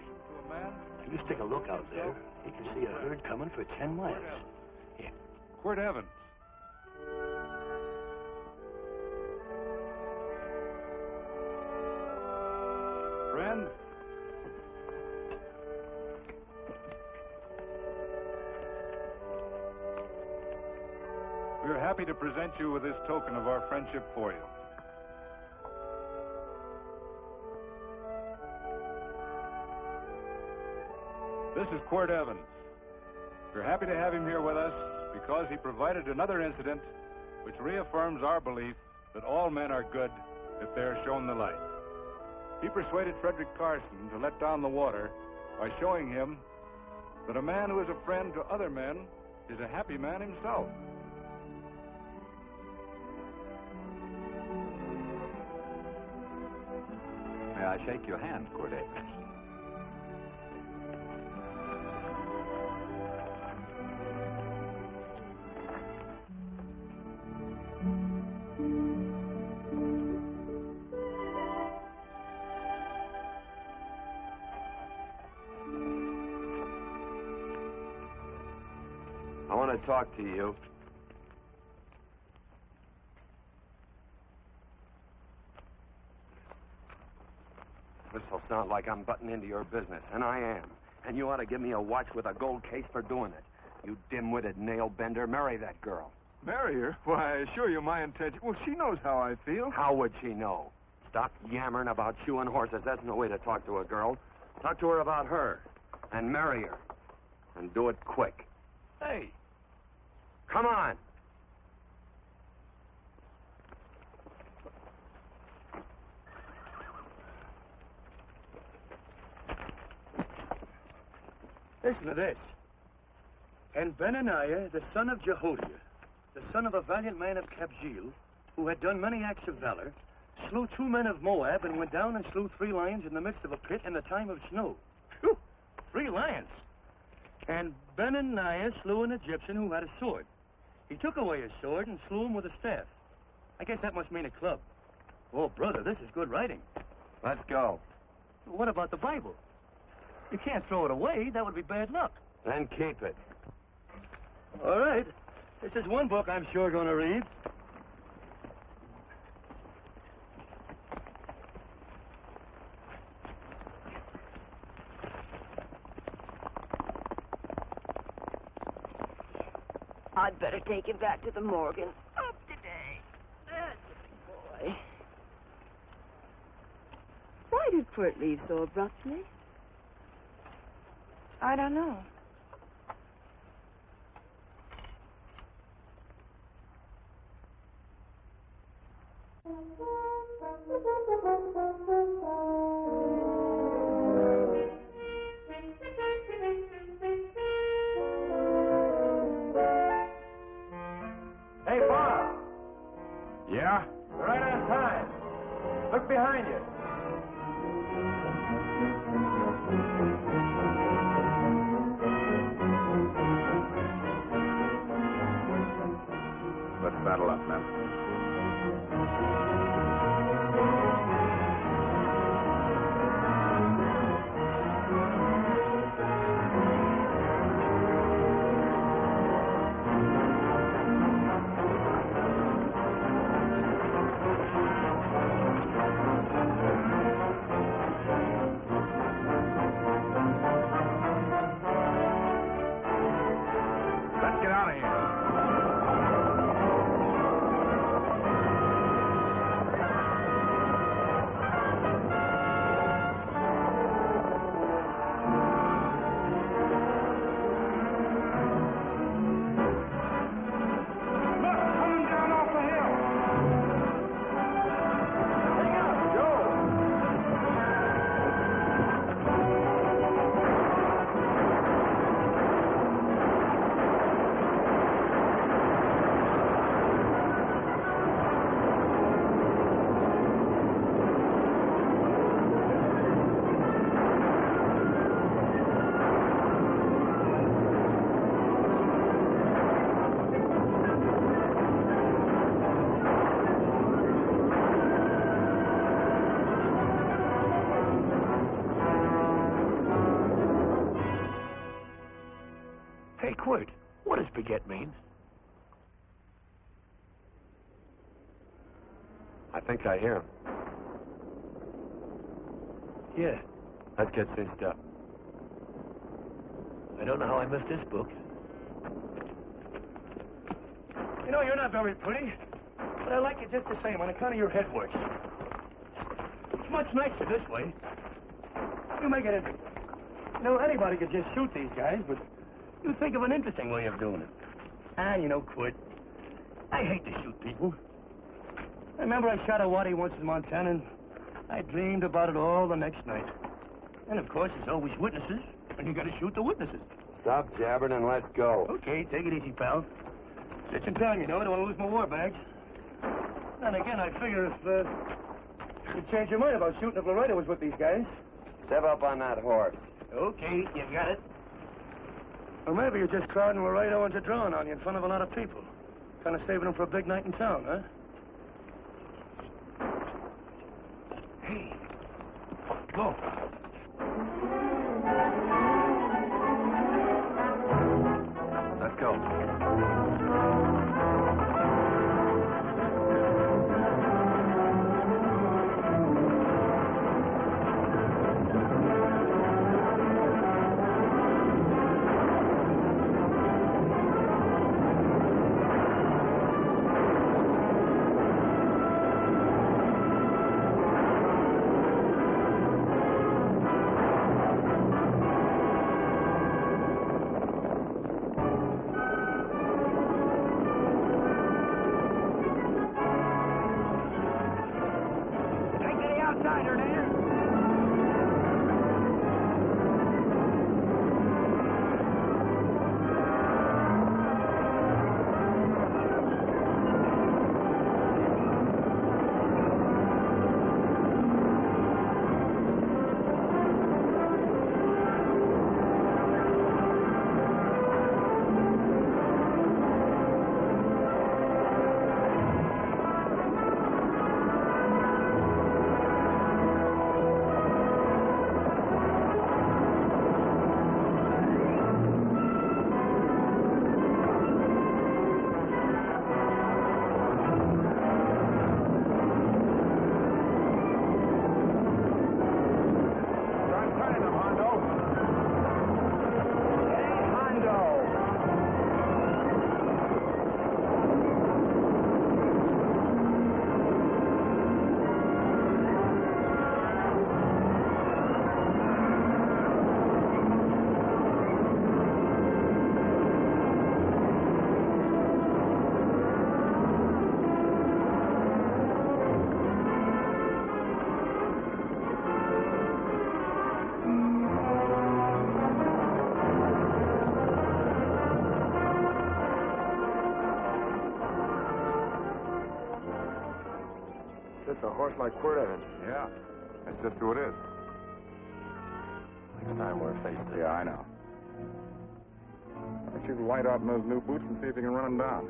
Now, you stick a look out there. You can see a herd coming for 10 miles. Here. Quirt Evans. Friends, we are happy to present you with this token of our friendship for you. This is Quirt Evans. We're happy to have him here with us because he provided another incident which reaffirms our belief that all men are good if they are shown the light. He persuaded Frederick Carson to let down the water by showing him that a man who is a friend to other men is a happy man himself. May I shake your hand, Quirt Evans? I want to talk to you. This'll sound like I'm butting into your business, and I am. And you ought to give me a watch with a gold case for doing it. You dim-witted nail-bender, marry that girl. Marry her? Why, I assure you my intention... Well, she knows how I feel. How would she know? Stop yammering about shoeing horses. That's no way to talk to a girl. Talk to her about her, and marry her. And do it quick. Hey. Come on. Listen to this. And Benaniah, the son of Jehoiada, the son of a valiant man of Cabot, who had done many acts of valor, slew 2 men of Moab and went down and slew 3 lions in the midst of a pit in the time of snow. Whew, 3 lions. And Benaniah slew an Egyptian who had a sword. He took away his sword and slew him with a staff. I guess that must mean a club. Oh, brother, this is good writing. Let's go. What about the Bible? You can't throw it away. That would be bad luck. Then keep it. All right. This is one book I'm sure going to read. I'd better take him back to the Morgans. Up today. That's a big boy. Why did Quirt leave so abruptly? I don't know. Hey, boss. Yeah? You're right on time. Look behind you. Saddle up, men. Let's get out of here. Hey, Quirt, what does baguette mean? I think I hear him. Yeah, Let's get cinched up. I don't know how I missed this book. You know, you're not very pretty, but I like you just the same on account of your head works. It's much nicer this way. You make it interesting. You know, anybody could just shoot these guys, but you think of an interesting way of doing it. And you know, Quirt, I hate to shoot people. I remember I shot a waddy once in Montana, and I dreamed about it all the next night. And of course, there's always witnesses, and you gotta shoot the witnesses. Stop jabbering and let's go. Okay, take it easy, pal. Stitch and time, you know, I don't want to lose my war bags. And again, I figure if you'd change your mind about shooting if Laredo was with these guys. Step up on that horse. Okay, you got it. Or maybe you're just crowding Laredo into drawing on you in front of a lot of people. Kind of saving them for a big night in town, huh? Hey, go. Let's go. It's a horse like Quirt Evans. Yeah, that's just who it is. Next time we're face to face. Yeah, I know. Why don't you light out in those new boots and see if you can run him down?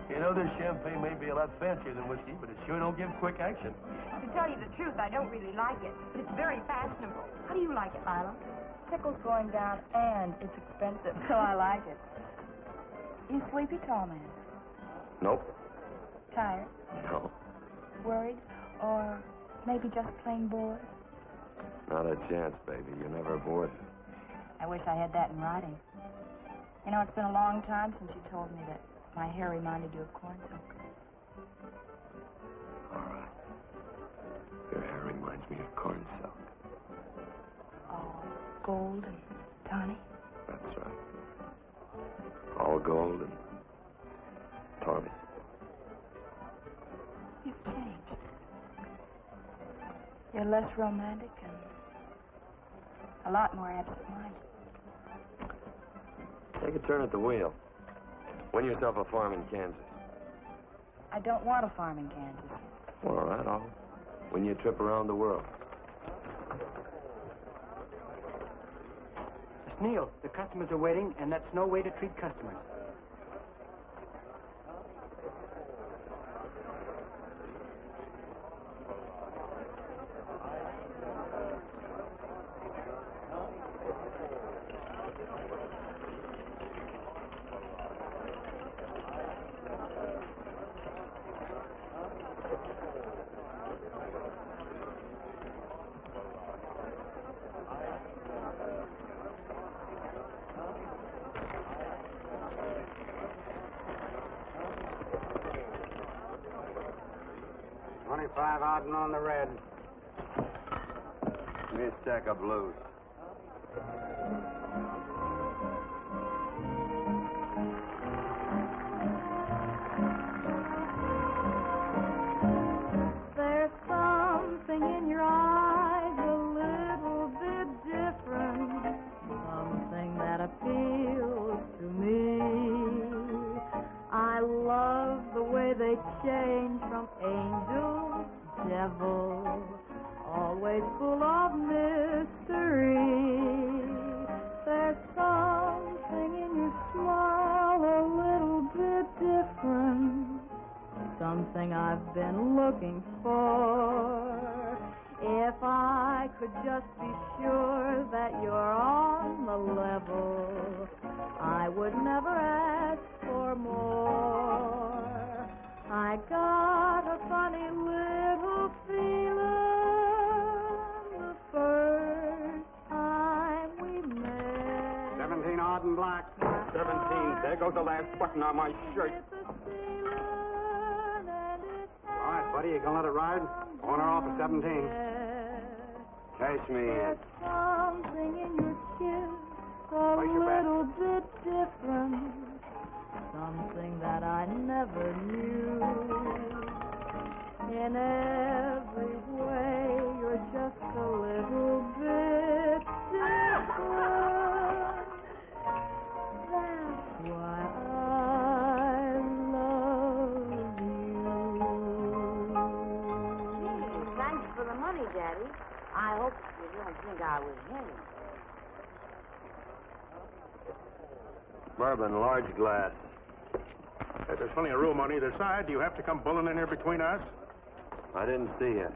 You know, this champagne may be a lot fancier than whiskey, but it sure don't give quick action. To tell you the truth, I don't really like it, but it's very fashionable. How do you like it, Lila? Tickle's going down, and it's expensive, so I like it. You sleepy, tall man? Nope. Tired? No. Worried? Or maybe just plain bored? Not a chance, baby. You're never bored. I wish I had that in writing. You know, it's been a long time since you told me that my hair reminded you of corn silk. All right. Your hair reminds me of corn silk. All gold and tawny? That's right. All gold and tawny. You've changed. You're less romantic and a lot more absent-minded. Take a turn at the wheel. Win yourself a farm in Kansas. I don't want a farm in Kansas. All right, I'll win you a trip around the world. Miss Neal, the customers are waiting, and that's no way to treat customers. $25 out and on the red. Give me a stack of blues. There's something in your eyes a little bit different, something that appeals to me. I love the way they change from angel to devil, always full of mystery. There's something in your smile a little bit different, something I've been looking for. If I could just be sure that you're on the level, I would never ask for more. I got a funny little feeling the first time we met. 17 odd and black. 17. There goes the last button on my shirt. All right, buddy, you gonna let it ride? On or off of 17. Cash me in. There's something in your kiss a little bit different, something that I never knew. In every way, you're just a little bit different. That's why I love you. Thanks for the money, Daddy. I hope you don't think I was him. Bourbon, large glass. If there's plenty of room on either side, do you have to come bulling in here between us? I didn't see you.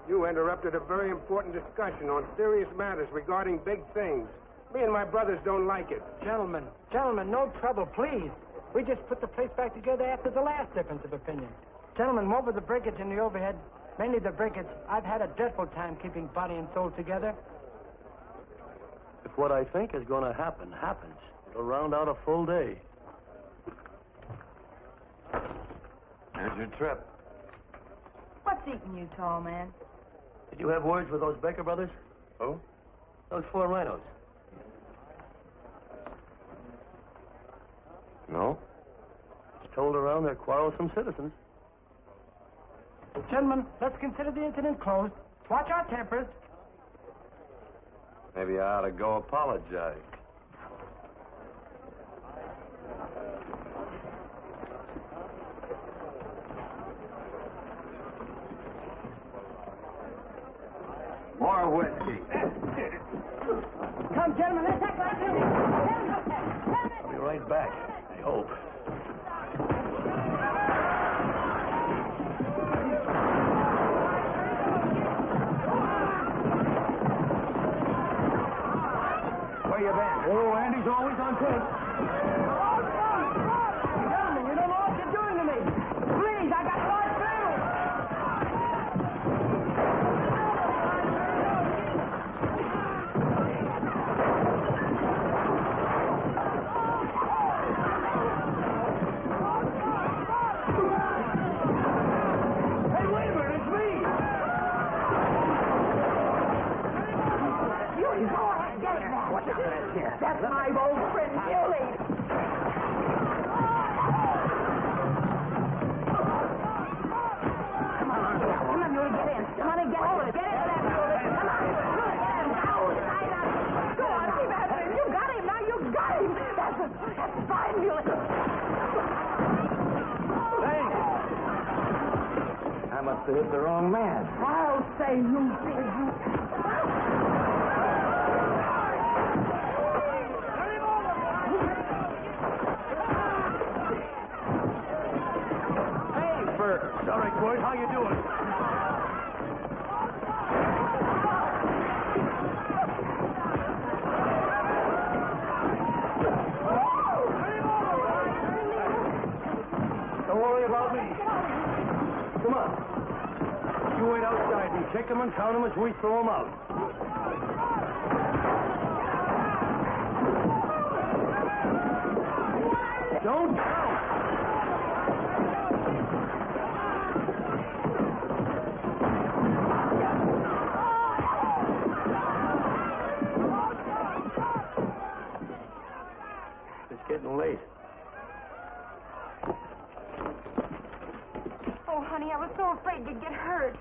You interrupted a very important discussion on serious matters regarding big things. Me and my brothers don't like it. Gentlemen, no trouble, please. We just put the place back together after the last difference of opinion. Gentlemen, what with the breakage and the overhead, mainly the breakage, I've had a dreadful time keeping body and soul together. If what I think is going to happen happens, it'll round out a full day. Here's your trip. What's eating you, tall man? Did you have words with those Baker brothers? Who? Those 4 rhinos. No? It's told around they're quarrelsome citizens. Gentlemen, let's consider the incident closed. Watch our tempers. Maybe I ought to go apologize. More whiskey. Come, gentlemen, let's act like this. I'll be right back, I hope. Where you been? Oh, Andy's always on tape. Gentlemen, you don't know what you're doing to me. Please, I got large family. Hey, wait a minute, it's me! You go ahead, get it now. What's up, that's my old friend, Billy. Come on, Billy, get in. Come on and get hold of it. Get into that building. Come on, get in. Now, tied up. Go on, keep after him. You got him, now you got him. That's fine, Billy. Thanks. I must have hit the wrong man. I'll say you did, you. Hey, Bert. Sorry, Quirt. How you doing? Don't worry about me. Come on. You wait outside and check them and count them as we throw them out. Don't count. It's getting late. Oh, honey, I was so afraid you'd get hurt.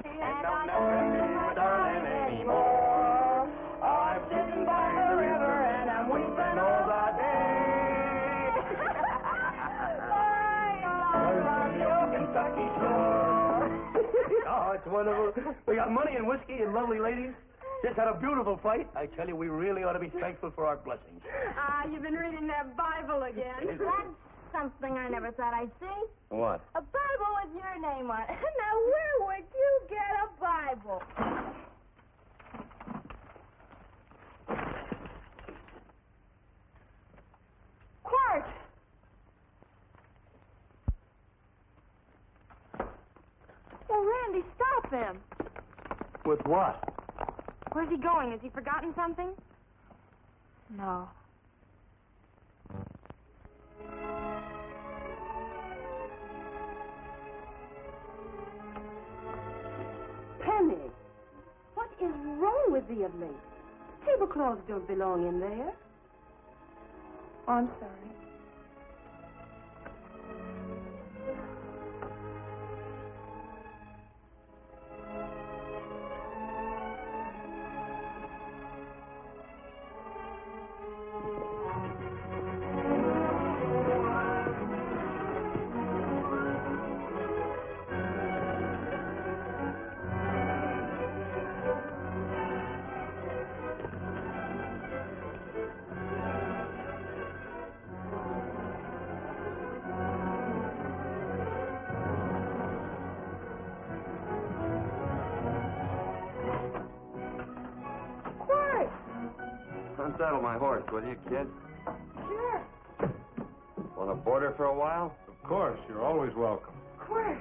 And I don't miss my darling anymore. I'm sitting by the river and I'm weeping all the day. From your Kentucky shore. Oh, it's wonderful. We got money and whiskey and lovely ladies. Just had a beautiful fight. I tell you, we really ought to be thankful for our blessings. Ah, you've been reading that Bible again. That's something I never thought I'd see. What? A Bible with your name on it. Now, where would you get a Bible? Quirt! Oh, Randy, stop him. With what? Where's he going? Has he forgotten something? No. Penny, what is wrong with thee of late? Tablecloths don't belong in there. Oh, I'm sorry. Unsaddle my horse, will you, kid? Sure. Want to board her for a while? Of course, you're always welcome. Quirt.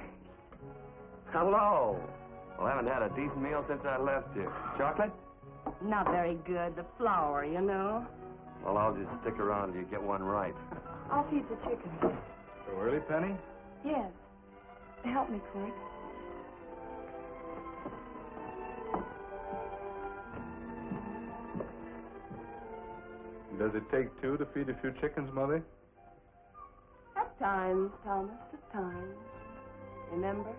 Hello. Well, I haven't had a decent meal since I left you. Chocolate? Not very good. The flour, you know. Well, I'll just stick around till you get one right. I'll feed the chickens. So early, Penny? Yes. Help me, Quirt. Does it take two to feed a few chickens, Mother? times, Thomas, at times. Remember?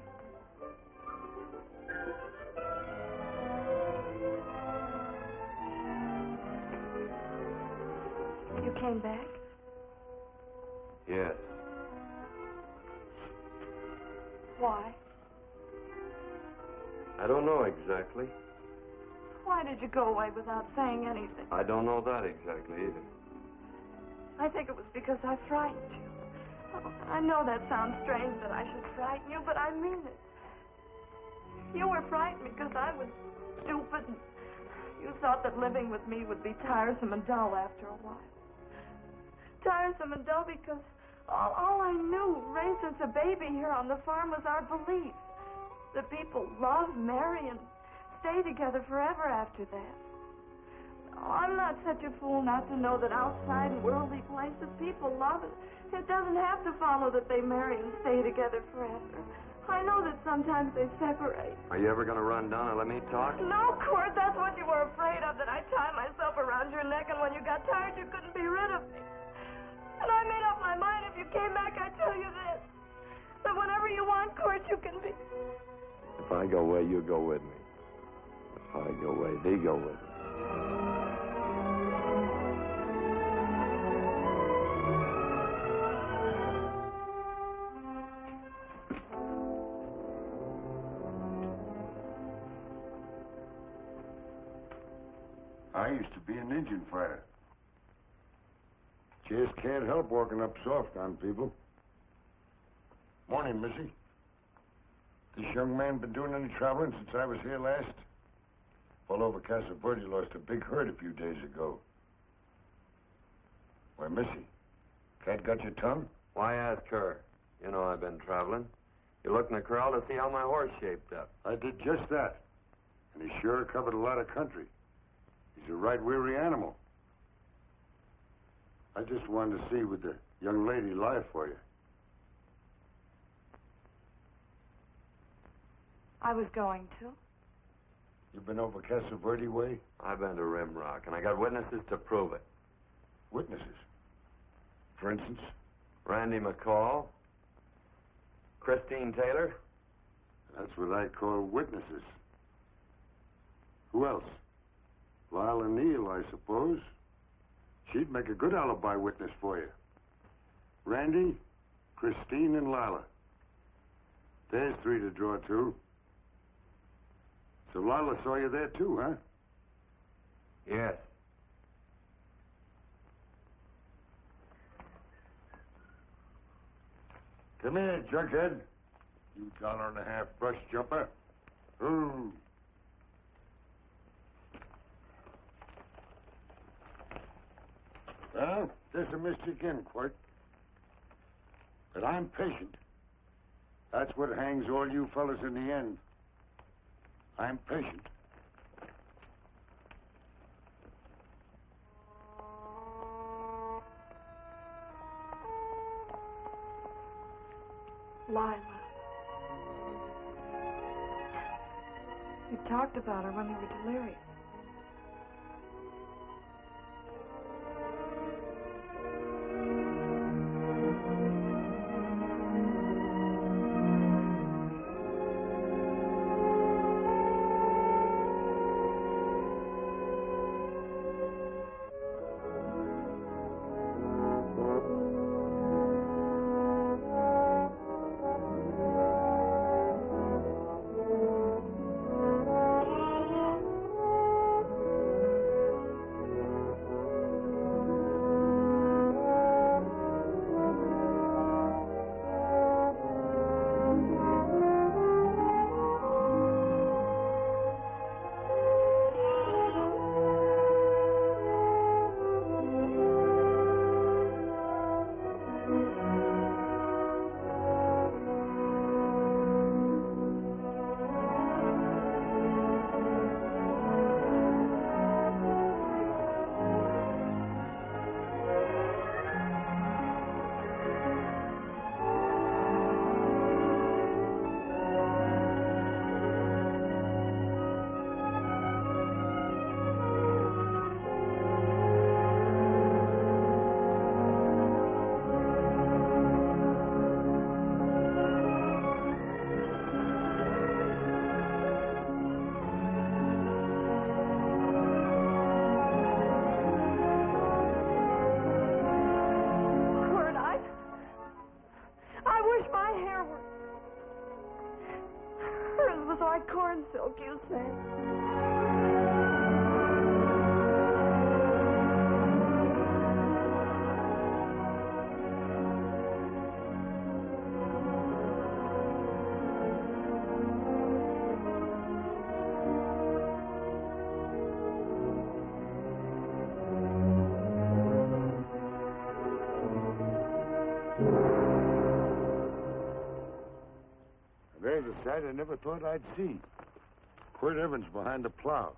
You came back? Yes. Why? I don't know exactly. Why did you go away without saying anything? I don't know that exactly either. I think it was because I frightened you. Oh, I know that sounds strange that I should frighten you, but I mean it. You were frightened because I was stupid. And you thought that living with me would be tiresome and dull after a while. Tiresome and dull because all I knew, raised since a baby here on the farm, was our belief that people love, marry, and stay together forever after that. Oh, I'm not such a fool not to know that outside in worldly places people love it. It doesn't have to follow that they marry and stay together forever. I know that sometimes they separate. Are you ever going to run down and let me talk? No, Quirt, that's what you were afraid of, that I tie myself around your neck, and when you got tired, you couldn't be rid of me. And I made up my mind, if you came back, I'd tell you this, that whenever you want, Quirt, you can be. If I go away, you go with me. If I go away, they go with me. I used to be an Indian fighter. Just can't help walking up soft on people. Morning, Missy. This young man been doing any traveling since I was here last? All over Casa Verde lost a big herd a few days ago. Why, Missy, cat got your tongue? Why ask her? You know I've been traveling. You looked in the corral to see how my horse shaped up. I did just that. And he sure covered a lot of country. He's a right weary animal. I just wanted to see would the young lady lie for you. I was going to. You been over Casa Verde way? I've been to Rimrock, and I got witnesses to prove it. Witnesses? For instance? Randy McCall, Christine Taylor. That's what I call witnesses. Who else? Lila Neal, I suppose. She'd make a good alibi witness for you. Randy, Christine, and Lila. There's three to draw to. So Lila saw you there too, huh? Yes. Come here, Jughead. You $1.50 brush jumper. Ooh. Well, there's a missed again, Quirt. But I'm patient. That's what hangs all you fellas in the end. I'm patient. Lila. You talked about her when you were delirious. corn silk, you said. There's a sight I never thought I'd see. Quirt Evans behind the plow.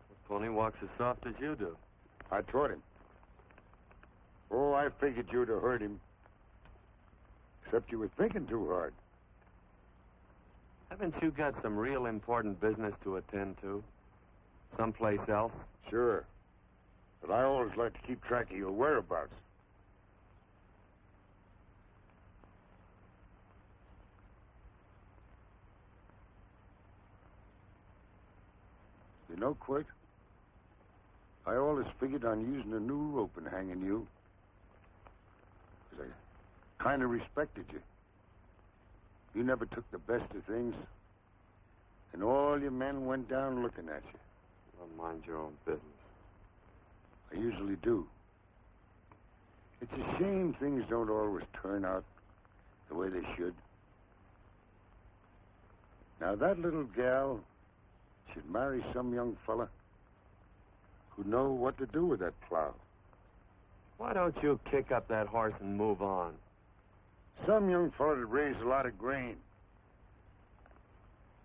The pony walks as soft as you do. I taught him. Oh, I figured you'd have heard him. Except you were thinking too hard. Haven't you got some real important business to attend to? Someplace else? Sure. But I always like to keep track of your whereabouts. You know, Quirt, I always figured on using a new rope and hanging you. 'Cause I kind of respected you. You never took the best of things. And all your men went down looking at you. Well, mind your own business. I usually do. It's a shame things don't always turn out the way they should. Now, that little gal should marry some young fella who'd know what to do with that plow. Why don't you kick up that horse and move on? Some young fella that raised a lot of grain.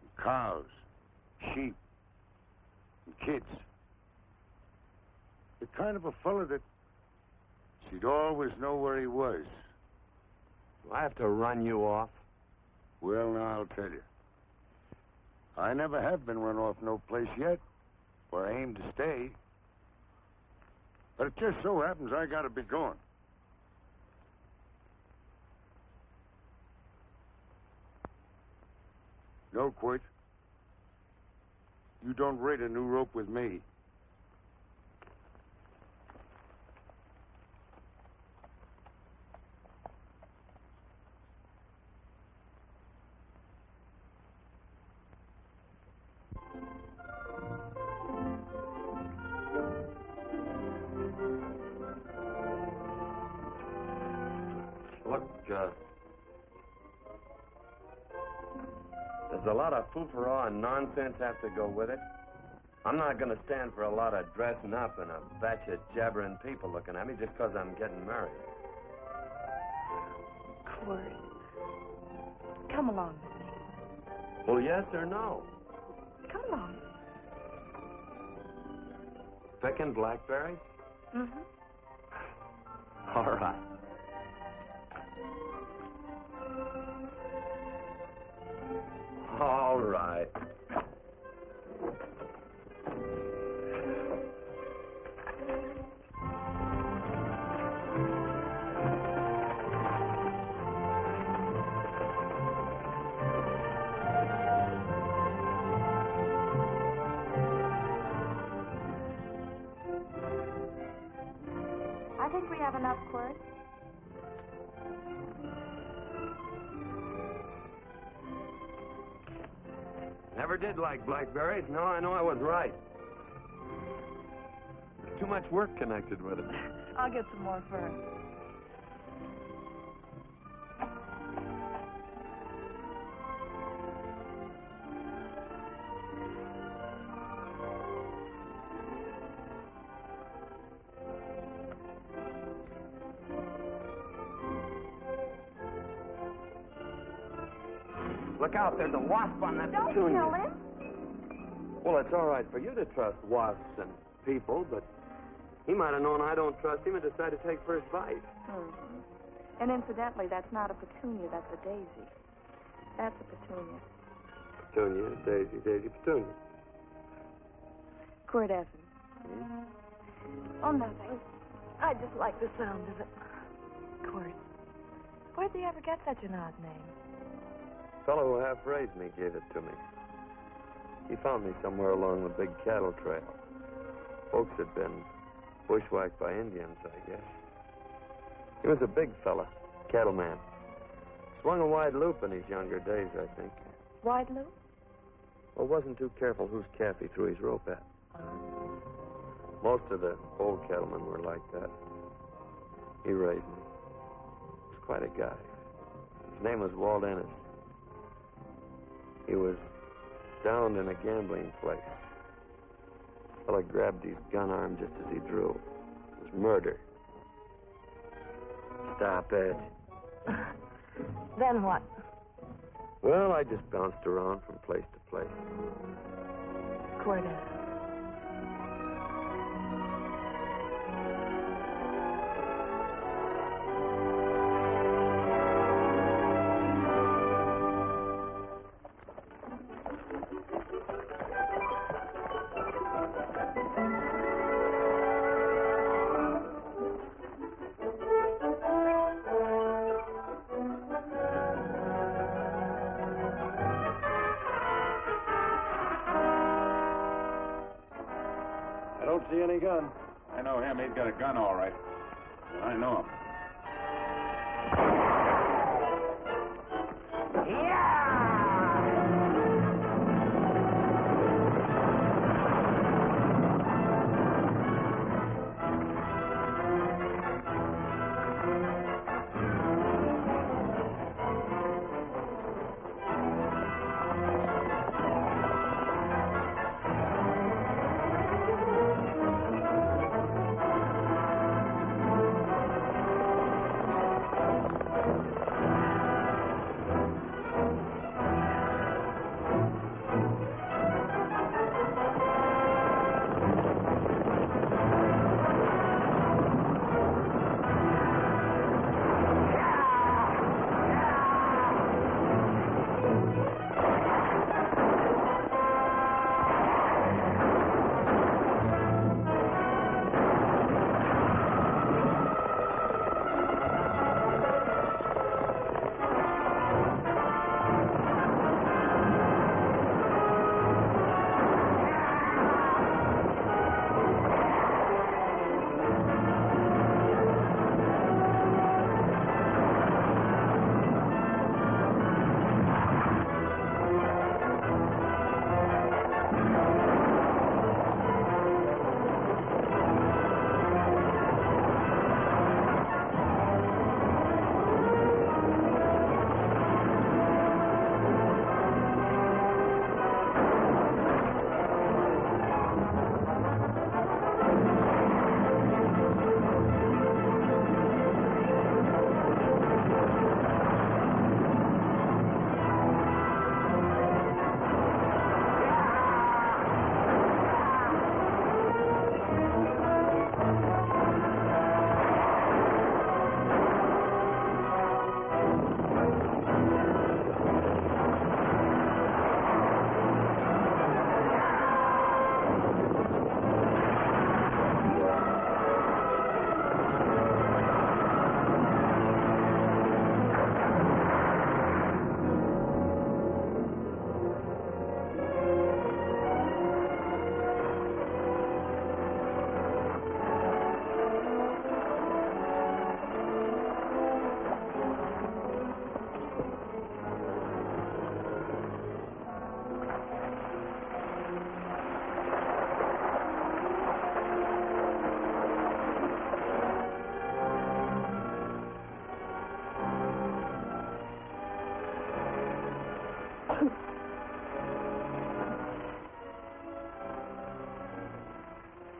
And cows, sheep, and kids. The kind of a fella that she'd always know where he was. Do I have to run you off? Well, now, I'll tell you. I never have been run off no place yet, where I aim to stay. But it just so happens I gotta be going. No, Quirt. You don't raid a new rope with me. Does a lot of foo-for-all and nonsense have to go with it? I'm not going to stand for a lot of dressing up and a batch of jabbering people looking at me just because I'm getting married. Quirt, come along with me. Well, yes or no? Come along. Picking blackberries? Mm-hmm. All right. All right. I think we have enough, Quirt. Never did like blackberries. No, I know I was right. There's too much work connected with it. I'll get some more fur. Look out, there's a wasp on that Don't petunia. kill him. Well, it's all right for you to trust wasps and people, but he might have known I don't trust him and decided to take first bite. Mm-hmm. And incidentally, that's not a petunia, that's a daisy. That's a petunia. Petunia, daisy, daisy, petunia. Quirt Evans. Oh, nothing. I just like the sound of it. Quirt. Where'd they ever get such an odd name? The fellow who half-raised me gave it to me. He found me somewhere along the big cattle trail. Folks had been bushwhacked by Indians, I guess. He was a big fella, cattleman. Swung a wide loop in his younger days, I think. Wide loop? Well, wasn't too careful whose calf he threw his rope at. Most of the old cattlemen were like that. He raised me. He was quite a guy. His name was Walt Ennis. He was downed in a gambling place. The fella grabbed his gun arm just as he drew. It was murder. Stop it. Then what? Well, I just bounced around from place to place. Quirt Evans. I don't see any gun. I know him. He's got a gun, all right. I know him.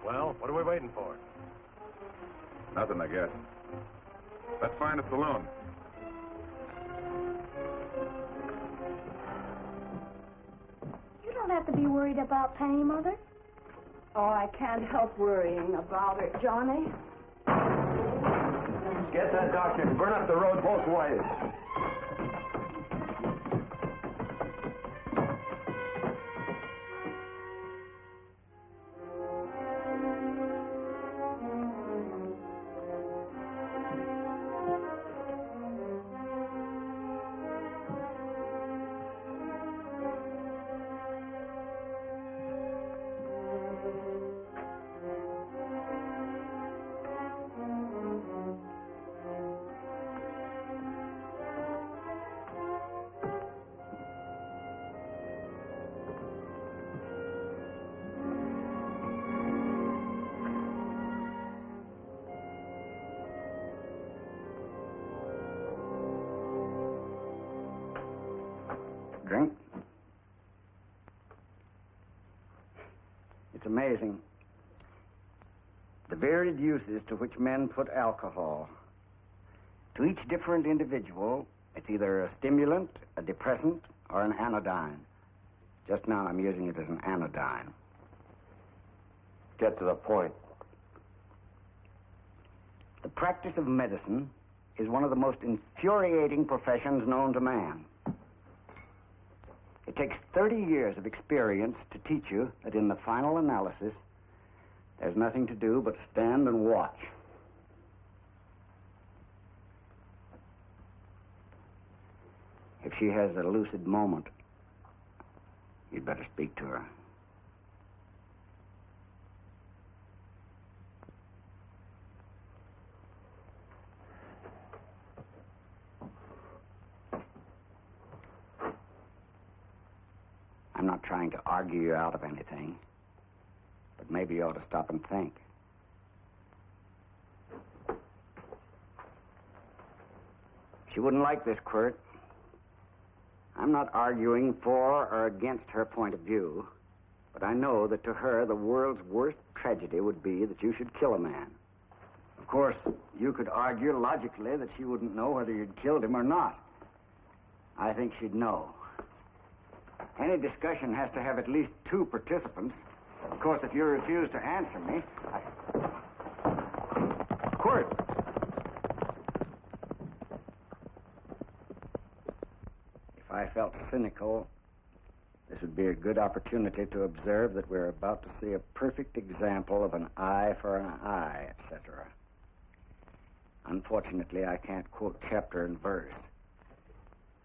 Well, what are we waiting for? Nothing, I guess. Let's find a saloon. You don't have to be worried about Penny, Mother. Oh, I can't help worrying about her, Johnny. Get that doctor and burn up the road both ways. drink. It's amazing. The varied uses to which men put alcohol. To each different individual, it's either a stimulant, a depressant, or an anodyne. Just now I'm using it as an anodyne. Get to the point. The practice of medicine is one of the most infuriating professions known to man. It takes 30 years of experience to teach you that in the final analysis, there's nothing to do but stand and watch. If she has a lucid moment, you'd better speak to her. I'm not trying to argue you out of anything, but maybe you ought to stop and think. She wouldn't like this, Quirt. I'm not arguing for or against her point of view, but I know that to her, the world's worst tragedy would be that you should kill a man. Of course, you could argue logically that she wouldn't know whether you'd killed him or not. I think she'd know. Any discussion has to have at least two participants. Of course, if you refuse to answer me, Quirt! If I felt cynical, this would be a good opportunity to observe that we're about to see a perfect example of an eye for an eye, etc. Unfortunately, I can't quote chapter and verse,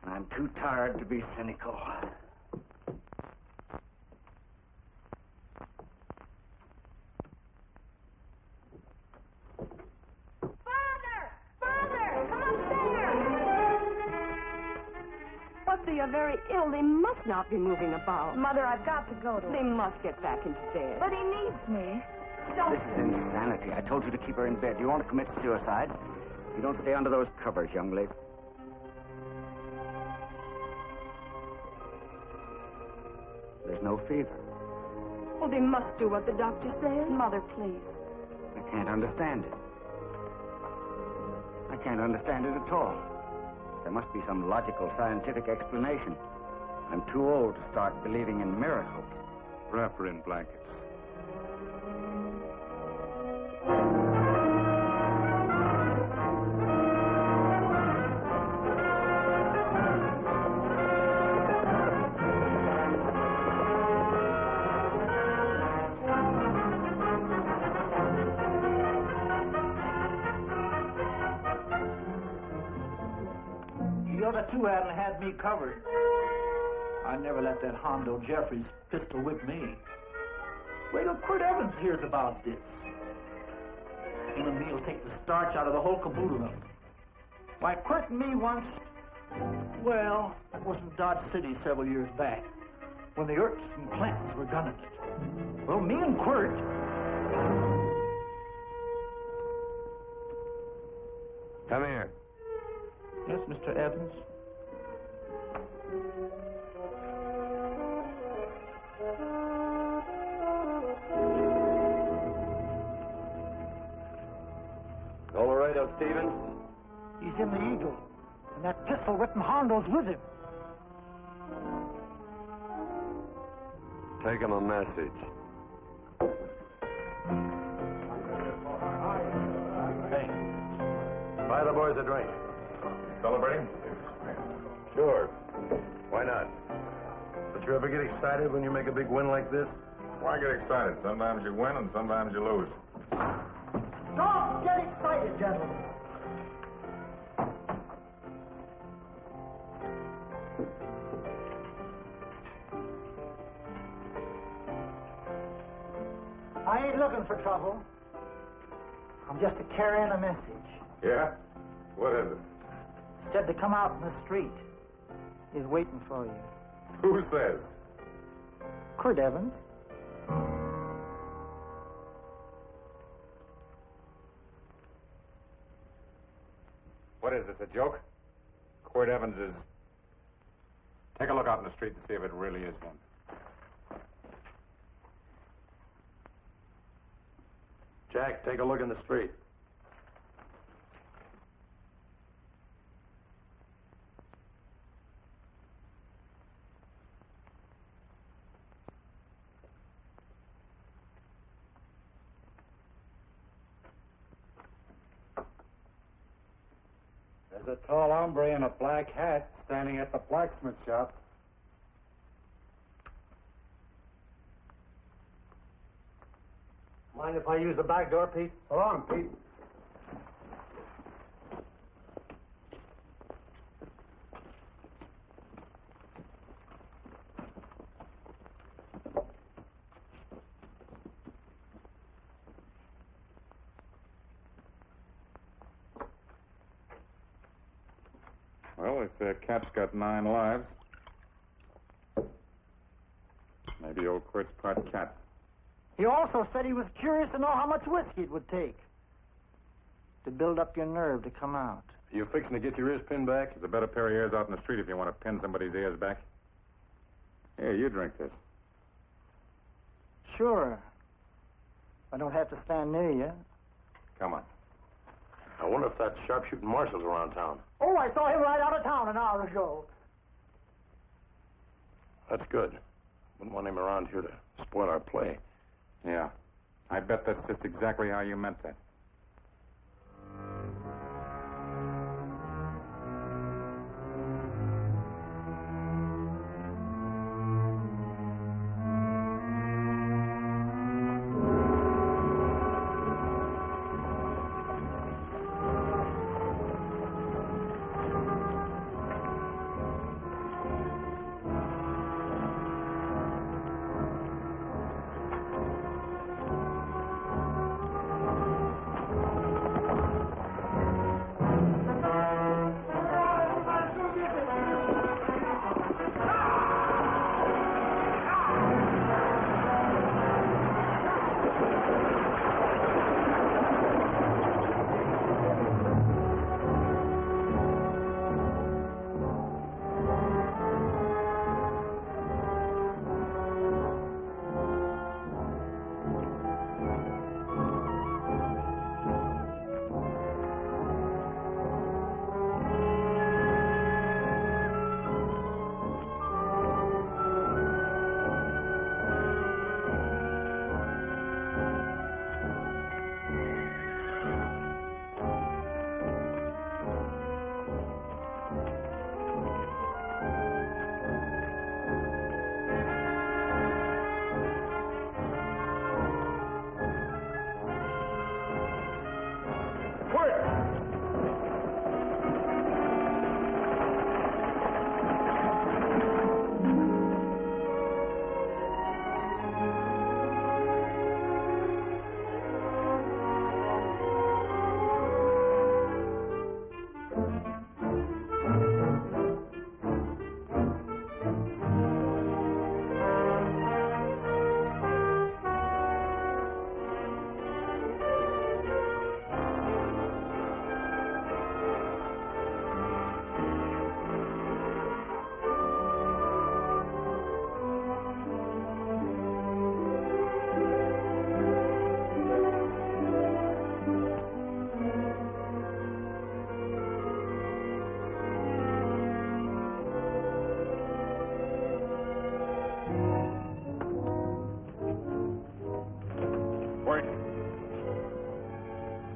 and I'm too tired to be cynical. But they are very ill. They must not be moving about. Mother, I've got to go to They must get back into bed. But he needs me. Don't... This is insanity. I told you to keep her in bed. You want to commit suicide? You don't stay under those covers, young lady. There's no fever. Well, they must do what the doctor says. Mother, please. I can't understand it. I can't understand it at all. There must be some logical, scientific explanation. I'm too old to start believing in miracles. Wrap her in blankets. The other two hadn't had me covered. I never let that Hondo Jeffries pistol whip me. Wait till Quirt Evans hears about this. Him and me'll take the starch out of the whole caboodle of it. Why, Quirt and me once, well, that was in Dodge City several years back, when the Erps and Clantons were gunning it. Well, me and Quirt... Come here. Yes, Mr. Evans? Colorado Stevens? He's in the Eagle, and that pistol-whipping Hondo's with him. Take him a message. Hey, buy the boys a drink. Celebrating? Sure. Why not? Don't you ever get excited when you make a big win like this? Why get excited? Sometimes you win and sometimes you lose. Don't get excited, gentlemen. I ain't looking for trouble. I'm just carrying a message. Yeah? What is it? Said to come out in the street. He's waiting for you. Who says? Quirt Evans. What is this, a joke? Quirt Evans is... Take a look out in the street and see if it really is him. Jack, take a look in the street. There's a tall hombre in a black hat standing at the blacksmith shop. Mind if I use the back door, Pete? So long, Pete. Well, this cat's got 9 lives. Maybe old Quirt's part cat. He also said he was curious to know how much whiskey it would take to build up your nerve to come out. You fixing to get your ears pinned back? There's a better pair of ears out in the street if you want to pin somebody's ears back. Here, you drink this. Sure. I don't have to stand near you. Come on. I wonder if that sharpshooting marshal's around town. Oh, I saw him right out of town an hour ago. That's good. Wouldn't want him around here to spoil our play. Yeah. I bet that's just exactly how you meant that.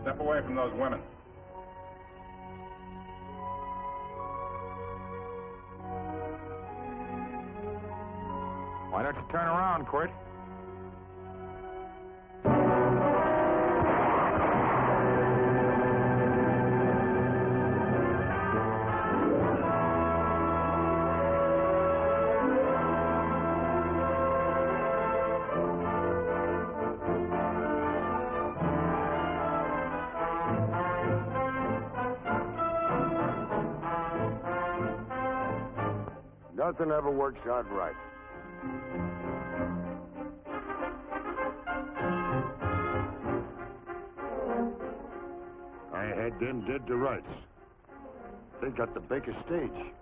Step away from those women. Why don't you turn around, Quirt? Nothing ever works out right. I had them dead to rights. They got the Baker stage.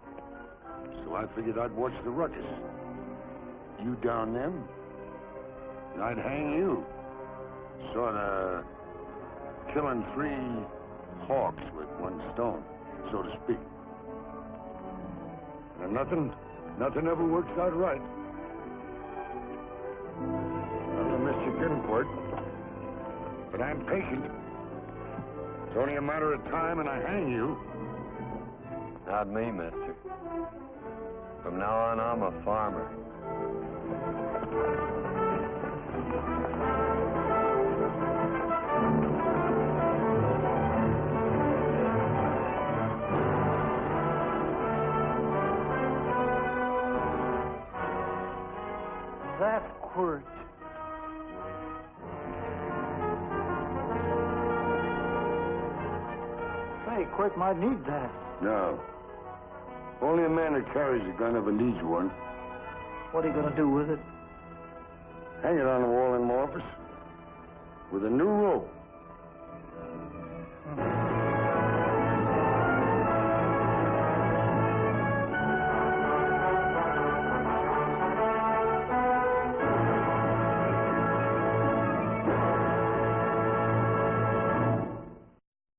So So I figured I'd watch the ruckus. You down them, and I'd hang you. Sort of killing 3 hawks with one stone, so to speak. And nothing ever works out right. Well, I missed you getting Quirt, but I'm patient. It's only a matter of time and I hang you. Not me, mister. From now on, I'm a farmer. That's Quirt. Say, Quirt might need that. No. Only a man that carries a gun ever needs one. What are you going to do with it? Hang it on the wall in my office with a new rope.